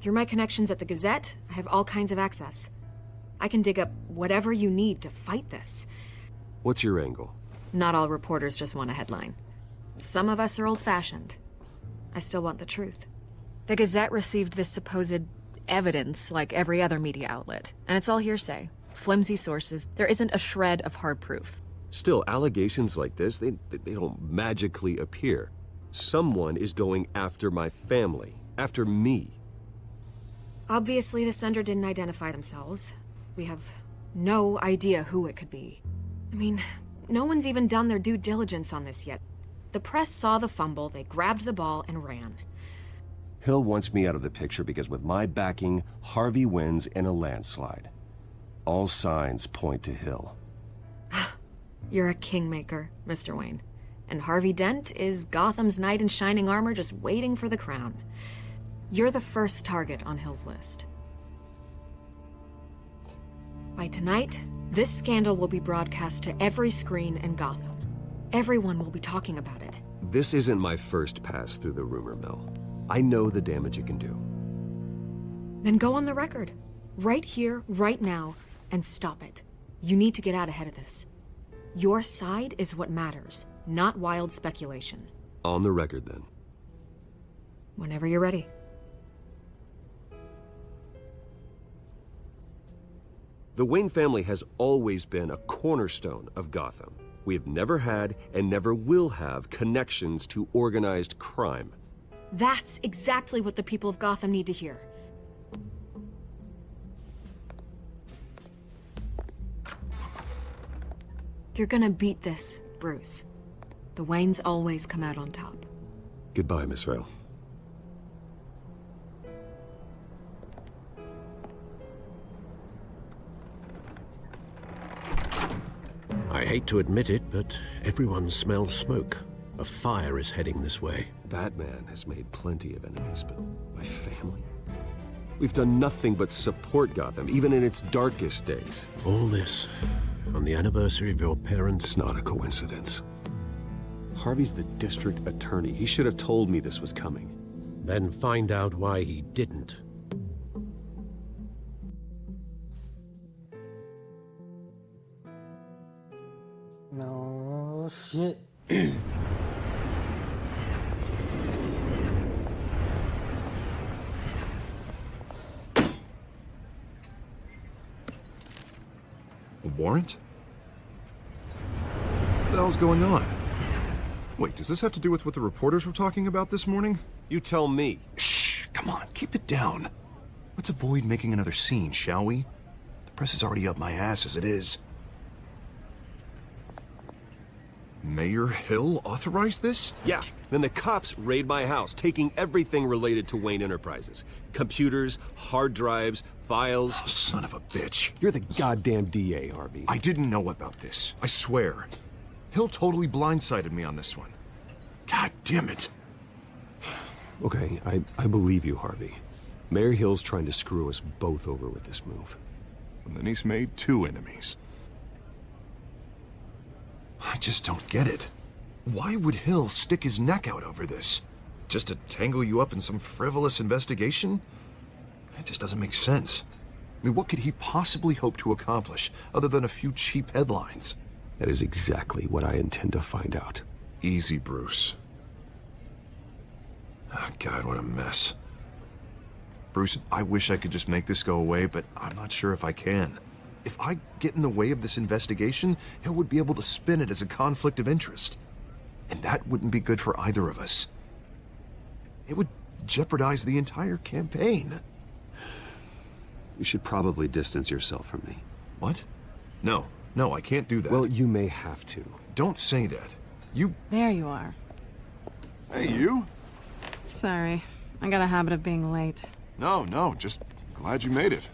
Through my connections at the Gazette, I have all kinds of access. I can dig up whatever you need to fight this. What's your angle? Not all reporters just want a headline. Some of us are old-fashioned. I still want the truth. The Gazette received this supposed evidence like every other media outlet, and it's all hearsay. Flimsy sources. There isn't a shred of hard proof. Still, allegations like this, they don't magically appear. Someone is going after my family, after me. Obviously, the sender didn't identify themselves. We have no idea who it could be. I mean, no one's even done their due diligence on this yet. The press saw the fumble, they grabbed the ball and ran. Hill wants me out of the picture because with my backing, Harvey wins in a landslide. All signs point to Hill. You're a kingmaker, Mr. Wayne. And Harvey Dent is Gotham's knight in shining armor just waiting for the crown. You're the first target on Hill's list. By tonight, this scandal will be broadcast to every screen in Gotham. Everyone will be talking about it. This isn't my first pass through the rumor mill. I know the damage it can do. Then go on the record. Right here, right now, and stop it. You need to get out ahead of this. Your side is what matters, not wild speculation. On the record, then. Whenever you're ready. The Wayne family has always been a cornerstone of Gotham. We have never had and never will have connections to organized crime. That's exactly what the people of Gotham need to hear. You're gonna beat this, Bruce. The Waynes always come out on top. Goodbye, Miss Vale. I hate to admit it, but everyone smells smoke. A fire is heading this way. Batman has made plenty of enemies, but my family? We've done nothing but support Gotham, even in its darkest days. All this on the anniversary of your parents'... It's not a coincidence. Harvey's the district attorney. He should have told me this was coming. Then find out why he didn't. No shit. A warrant? What the hell's going on? Wait, does this have to do with what the reporters were talking about this morning? You tell me. Shh, come on, keep it down. Let's avoid making another scene, shall we? The press is already up my ass as it is. Mayor Hill authorized this? Yeah, then the cops raid my house, taking everything related to Wayne Enterprises. Computers, hard drives, files. Oh, son of a bitch. You're the goddamn DA, Harvey. I didn't know about this, I swear. Hill totally blindsided me on this one. God damn it. Okay, I believe you, Harvey. Mayor Hill's trying to screw us both over with this move. And then he's made 2 enemies. I just don't get it. Why would Hill stick his neck out over this? Just to tangle you up in some frivolous investigation? It just doesn't make sense. I mean, what could he possibly hope to accomplish other than a few cheap headlines? That is exactly what I intend to find out. Easy, Bruce. Oh, God, what a mess. Bruce, I wish I could just make this go away, but I'm not sure if I can. If I get in the way of this investigation, Hill would be able to spin it as a conflict of interest. And that wouldn't be good for either of us. It would jeopardize the entire campaign. You should probably distance yourself from me. What? No, I can't do that. Well, you may have to. Don't say that. You... There you are. Hey, you? Sorry. I got a habit of being late. No, just glad you made it.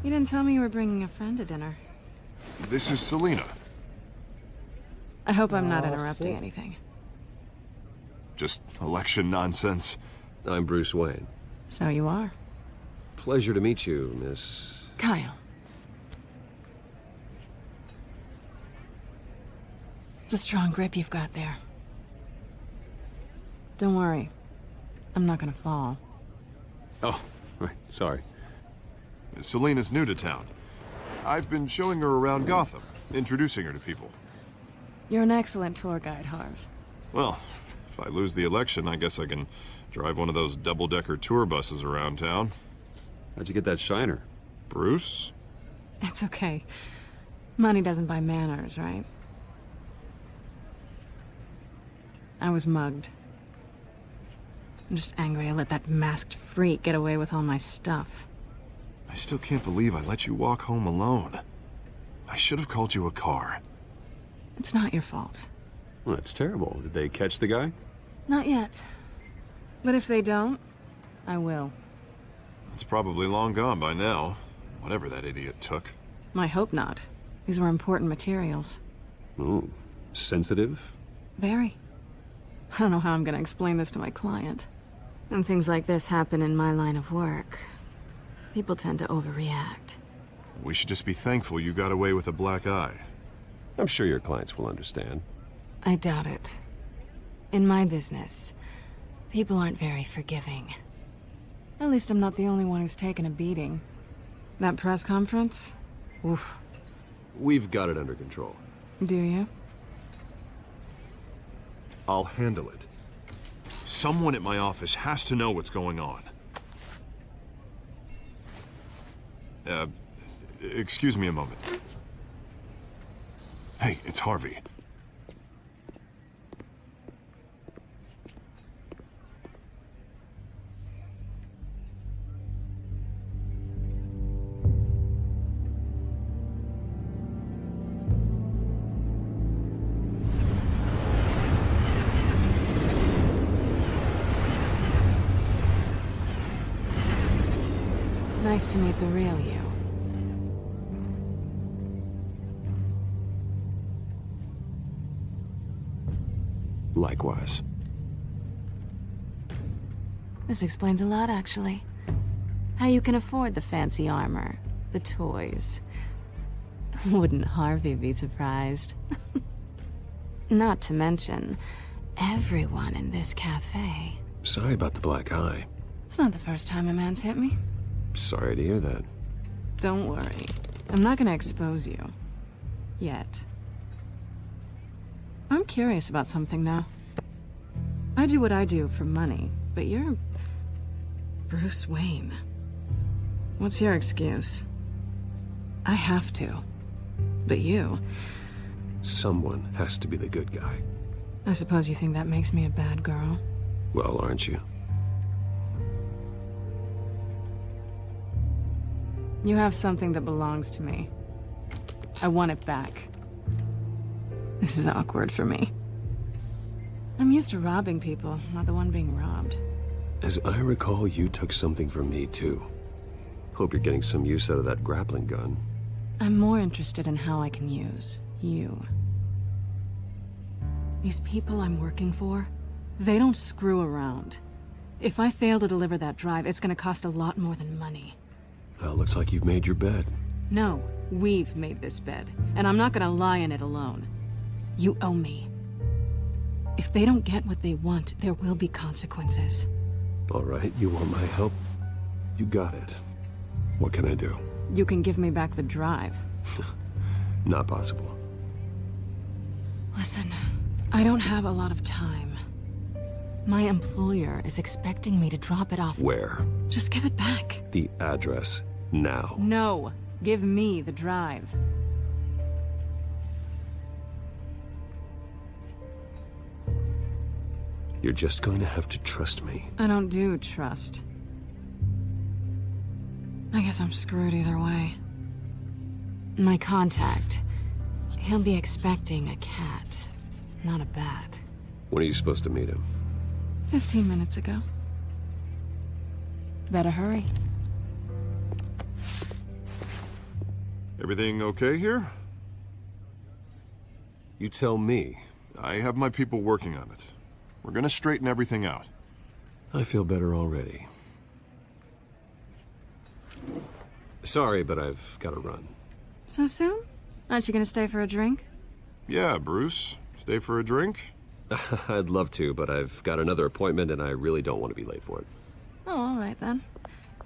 You didn't tell me you were bringing a friend to dinner. This is Selina. I hope I'm not interrupting anything. Just election nonsense. I'm Bruce Wayne. So you are. Pleasure to meet you, Miss... Kyle. It's a strong grip you've got there. Don't worry. I'm not gonna fall. Oh, right, sorry. Selina's new to town. I've been showing her around Gotham, introducing her to people. You're an excellent tour guide, Harv. Well, if I lose the election, I guess I can drive one of those double-decker tour buses around town. How'd you get that shiner? Bruce? It's okay. Money doesn't buy manners, right? I was mugged. I'm just angry I let that masked freak get away with all my stuff. I still can't believe I let you walk home alone. I should have called you a car. It's not your fault. Well, that's terrible. Did they catch the guy? Not yet. But if they don't, I will. It's probably long gone by now. Whatever that idiot took. I hope not. These were important materials. Ooh, sensitive? Very. I don't know how I'm gonna explain this to my client. And things like this happen in my line of work. People tend to overreact. We should just be thankful you got away with a black eye. I'm sure your clients will understand. I doubt it. In my business, people aren't very forgiving. At least I'm not the only one who's taken a beating. That press conference? Oof. We've got it under control. Do you? I'll handle it. Someone at my office has to know what's going on. Excuse me a moment. Hey, it's Harvey. Nice to meet the real you. Likewise. This explains a lot, actually. How you can afford the fancy armor, the toys. Wouldn't Harvey be surprised? Not to mention, everyone in this cafe. Sorry about the black eye. It's not the first time a man's hit me. Sorry to hear that. Don't worry. I'm not gonna expose you. Yet. I'm curious about something, though. I do what I do for money, but you're... Bruce Wayne. What's your excuse? I have to. But you... Someone has to be the good guy. I suppose you think that makes me a bad girl? Well, aren't you? You have something that belongs to me. I want it back. This is awkward for me. I'm used to robbing people, not the one being robbed. As I recall, you took something from me, too. Hope you're getting some use out of that grappling gun. I'm more interested in how I can use you. These people I'm working for, they don't screw around. If I fail to deliver that drive, it's gonna cost a lot more than money. Well, looks like you've made your bed. No, we've made this bed, and I'm not gonna lie in it alone. You owe me. If they don't get what they want, there will be consequences. All right, you want my help? You got it. What can I do? You can give me back the drive. Not possible. Listen, I don't have a lot of time. My employer is expecting me to drop it off. Where? Just give it back. The address, now. No, give me the drive. You're just going to have to trust me. I don't do trust. I guess I'm screwed either way. My contact, he'll be expecting a cat, not a bat. When are you supposed to meet him? 15 minutes ago. Better hurry. Everything okay here? You tell me. I have my people working on it. We're gonna straighten everything out. I feel better already. Sorry, but I've got to run. So soon? Aren't you gonna stay for a drink? Yeah, Bruce. Stay for a drink? I'd love to, but I've got another appointment and I really don't want to be late for it. Oh, all right then.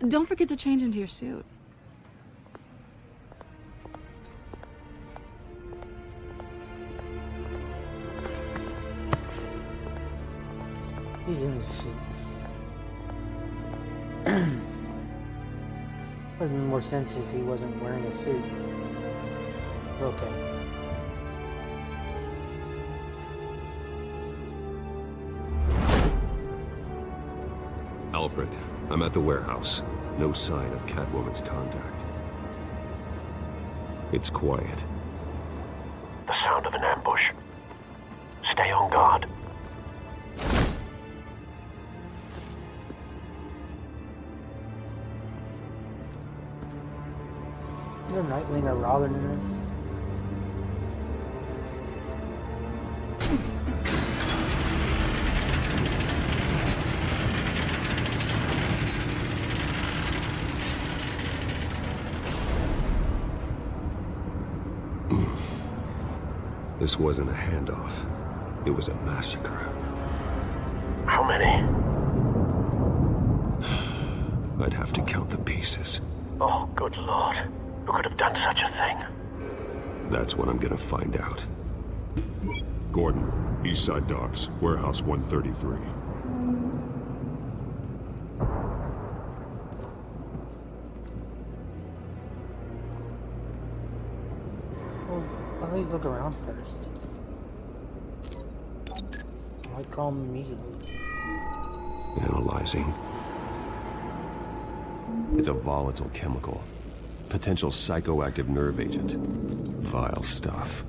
Don't forget to change into your suit. He's in his suit. Would have been more sense if he wasn't wearing a suit. Okay. Alfred, I'm at the warehouse. No sign of Catwoman's contact. It's quiet. The sound of an ambush. Stay on guard. Is there Nightwing or Robin in this? This wasn't a handoff. It was a massacre. How many? I'd have to count the pieces. Oh, good lord. Who could have done such a thing? That's what I'm gonna find out. Gordon, Eastside Docks, Warehouse 133. always look around first. I call him immediately. Analyzing. It's a volatile chemical. Potential psychoactive nerve agent. Vile stuff.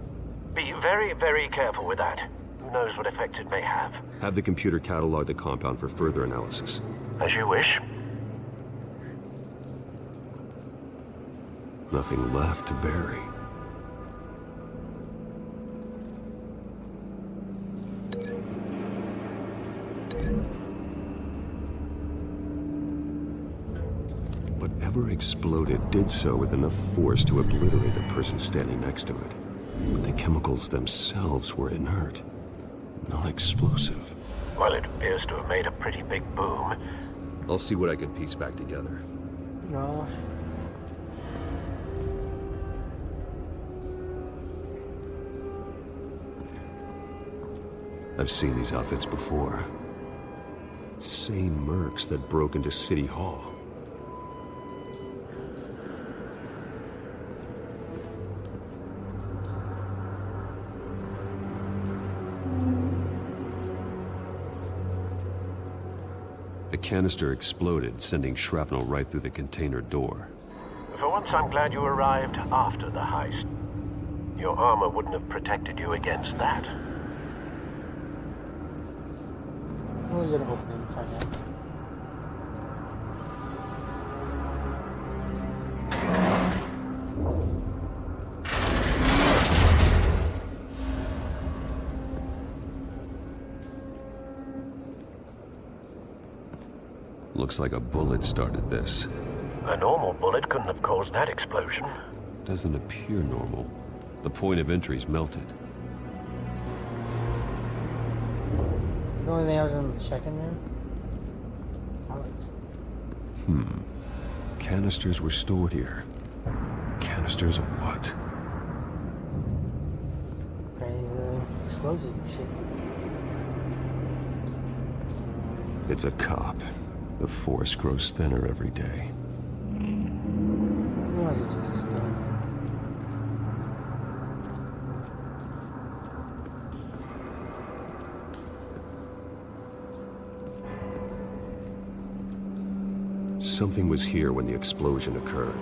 Be very, very careful with that. Who knows what effects it may have. Have the computer catalog the compound for further analysis. As you wish. Nothing left to bury. Whatever exploded did so with enough force to obliterate the person standing next to it. But the chemicals themselves were inert, non-explosive. Well, it appears to have made a pretty big boom. I'll see what I can piece back together. No. I've seen these outfits before. Same mercs that broke into City Hall. The canister exploded, sending shrapnel right through the container door. For once, I'm glad you arrived after the heist. Your armor wouldn't have protected you against that. We're gonna open it and find out. Looks like a bullet started this. A normal bullet couldn't have caused that explosion. Doesn't appear normal. The point of entry's melted. The only thing I was gonna check in there? Pallets. Canisters were stored here. Canisters of what? Probably the explosives and shit. It's a cop. The force grows thinner every day. Why does it take this gun? Something was here when the explosion occurred.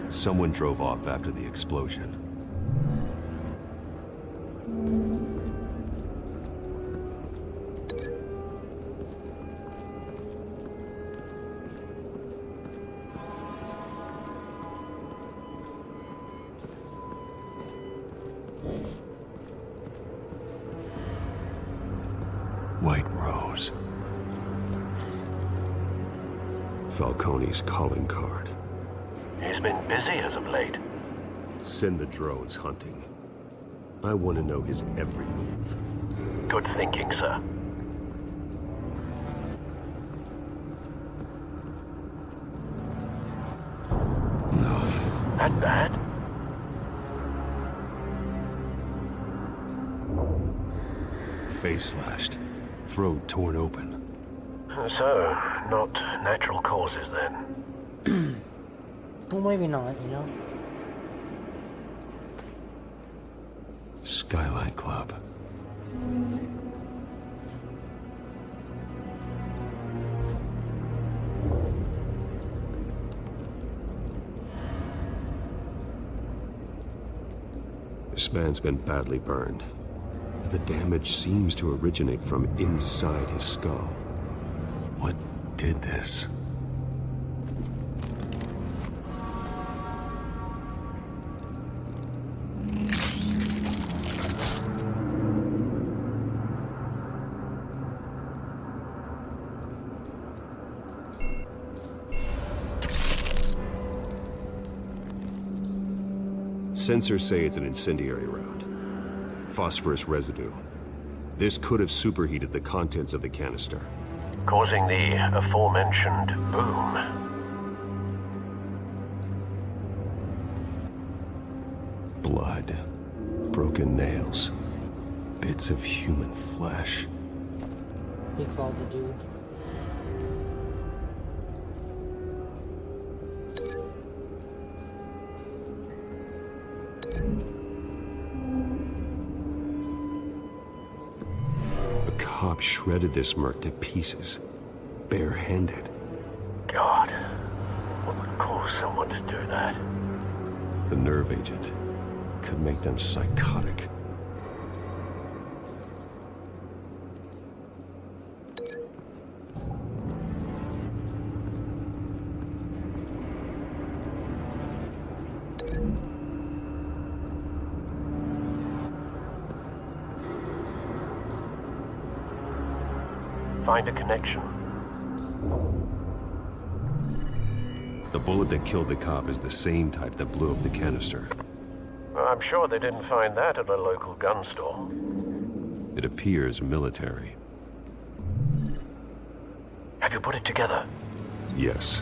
Someone drove off after the explosion. White Rose. Falcone's calling card. He's been busy as of late. Send the drones hunting. I want to know his every move. Good thinking, sir. No. That bad? Face slashed. Throat torn open. So, not natural causes then. Well, maybe not, you know? Skyline Club. This man's been badly burned. The damage seems to originate from inside his skull. What did this? Sensors say it's an incendiary round. Phosphorus residue. This could have superheated the contents of the canister. Causing the aforementioned boom. Blood, broken nails, bits of human flesh. He clawed the dude. A cop shredded this merc to pieces, barehanded. God, what would cause someone to do that? The nerve agent could make them psychotic. Find a connection. The bullet that killed the cop is the same type that blew up the canister. I'm sure they didn't find that at a local gun store. It appears military. Have you put it together? Yes.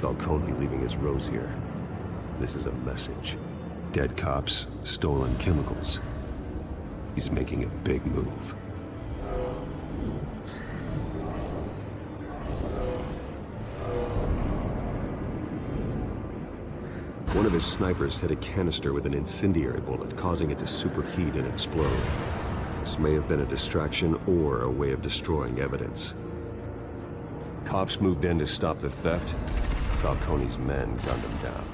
Falcone leaving his rose here. This is a message. Dead cops, stolen chemicals. He's making a big move. One of his snipers hit a canister with an incendiary bullet, causing it to superheat and explode. This may have been a distraction or a way of destroying evidence. Cops moved in to stop the theft. Falcone's men gunned him down.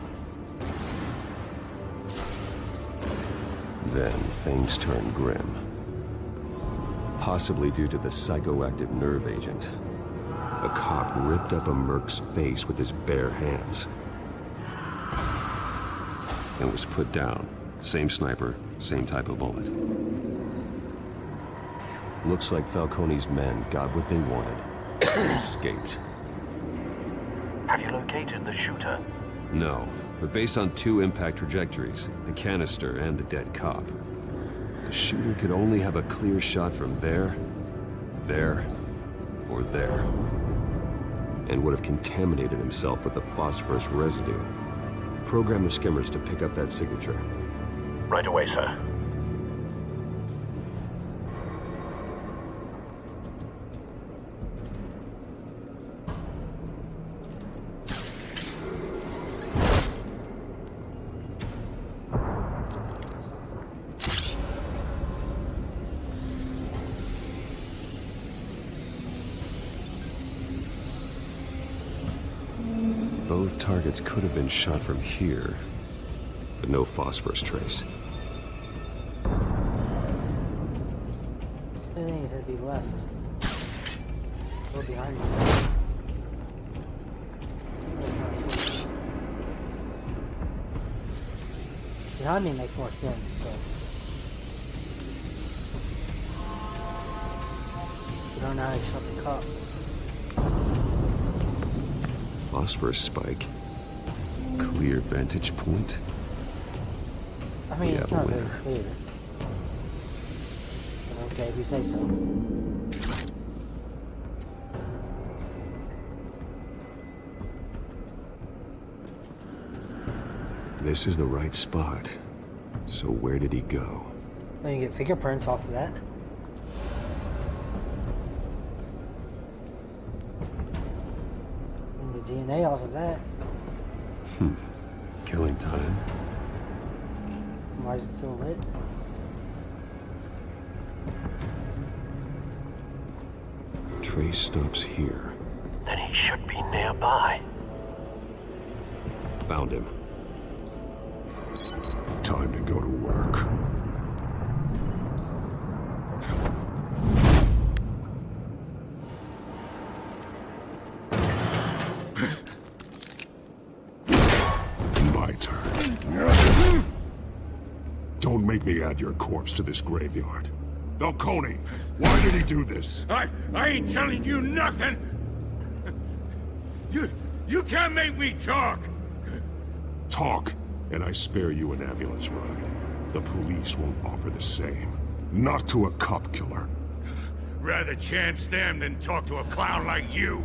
Then things turned grim. Possibly due to the psychoactive nerve agent. A cop ripped up a merc's face with his bare hands. And was put down. Same sniper, same type of bullet. Looks like Falcone's men got what they wanted and escaped. Have you located the shooter? No, but based on two impact trajectories, the canister and the dead cop, the shooter could only have a clear shot from there, or there, and would have contaminated himself with the phosphorus residue. Program the skimmers to pick up that signature. Right away, sir. Both targets could have been shot from here, but no phosphorus trace. I think it should be left. Go behind me. That's not true. Behind me makes more sense, but you don't know how to shot the cop. Phosphorus spike. Clear vantage point. I mean, We it's have a not very winner. clear. But okay, if you say so. This is the right spot. So where did he go? Well, you get fingerprints off of that. And the DNA off of that. Killing time. Why is it still lit? Trace stops here. Then he should be nearby. Found him. Time to go to work. My turn. Don't make me add your corpse to this graveyard. Falcone, why did he do this? I ain't telling you nothing! You can't make me talk! Talk, and I spare you an ambulance ride. The police won't offer the same. Not to a cop killer. Rather chance them than talk to a clown like you.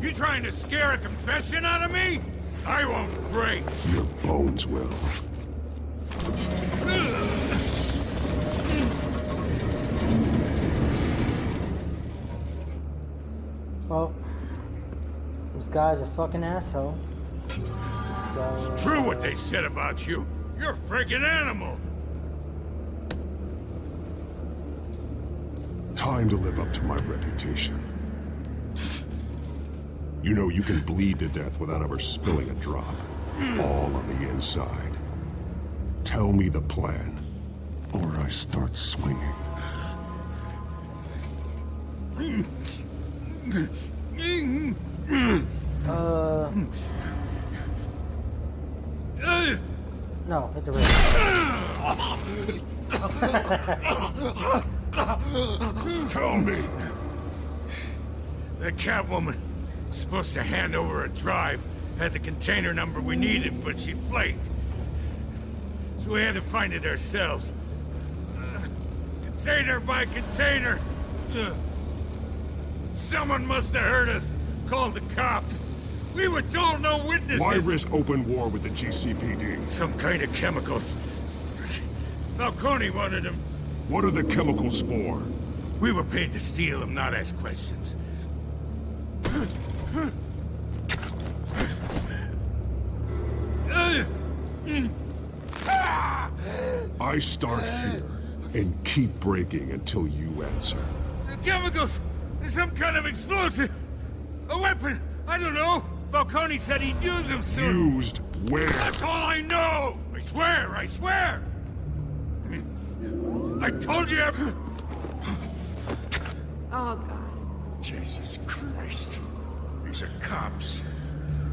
You trying to scare a confession out of me? I won't break. Your bones will. Well, this guy's a fucking asshole. So, It's true what they said about you. You're a friggin' animal. Time to live up to my reputation. You know you can bleed to death without ever spilling a drop. All on the inside. Tell me the plan, or I start swinging. No, it's a risk. Tell me. That Catwoman was supposed to hand over a drive, had the container number we needed, but she flaked. So we had to find it ourselves. Container by container. Someone must have heard us, called the cops. We were told no witnesses. Why risk open war with the GCPD? Some kind of chemicals. Falcone wanted them. What are the chemicals for? We were paid to steal them, not ask questions. I start here and keep breaking until you answer. The chemicals! There's some kind of explosive! A weapon! I don't know! Falcone said he'd use them soon! Used where? That's all I know! I swear! I swear! I told you every... Oh, God. Jesus Christ. These are cops.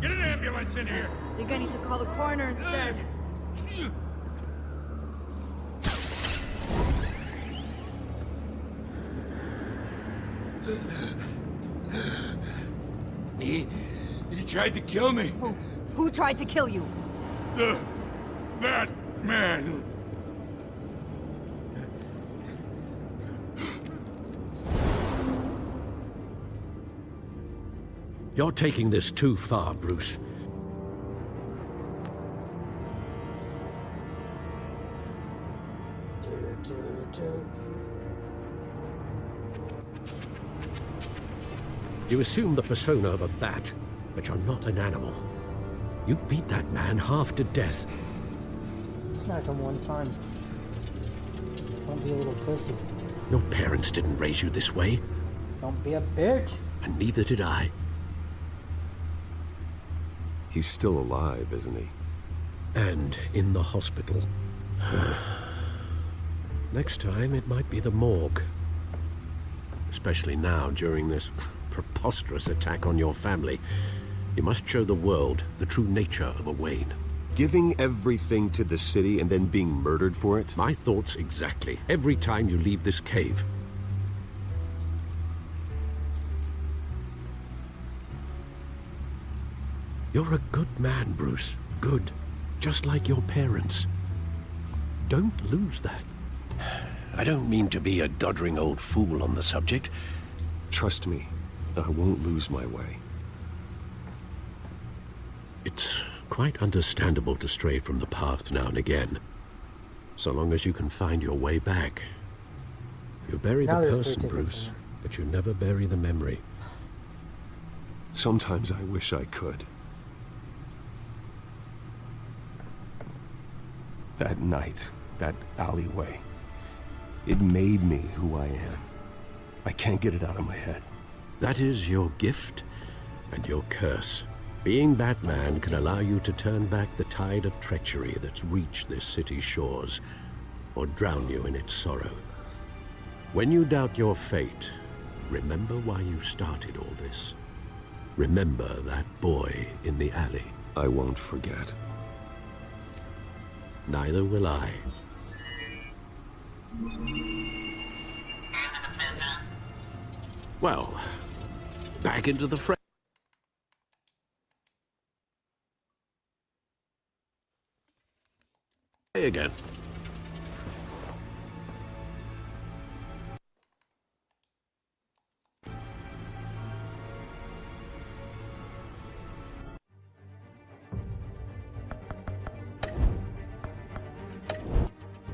Get an ambulance in here! I think I need to call the coroner instead. He tried to kill me. Who tried to kill you? That man. You're taking this too far, Bruce. You assume the persona of a bat, but you're not an animal. You beat that man half to death. Smacked him one time. Don't be a little pussy. Your parents didn't raise you this way. Don't be a bitch. And neither did I. He's still alive, isn't he? And in the hospital. Next time, it might be the morgue. Especially now, during this preposterous attack on your family. You must show the world the true nature of a Wayne. Giving everything to the city and then being murdered for it? My thoughts exactly. Every time you leave this cave. You're a good man, Bruce. Good. Just like your parents. Don't lose that. I don't mean to be a doddering old fool on the subject. Trust me, I won't lose my way. It's quite understandable to stray from the path now and again. So long as you can find your way back. You bury the person, Bruce, but you never bury the memory. Sometimes I wish I could. That night, that alleyway, it made me who I am. I can't get it out of my head. That is your gift and your curse. Being Batman can allow you to turn back the tide of treachery that's reached this city's shores, or drown you in its sorrow. When you doubt your fate, remember why you started all this. Remember that boy in the alley. I won't forget. Neither will I. Well, back into the fray again.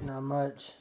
Not much.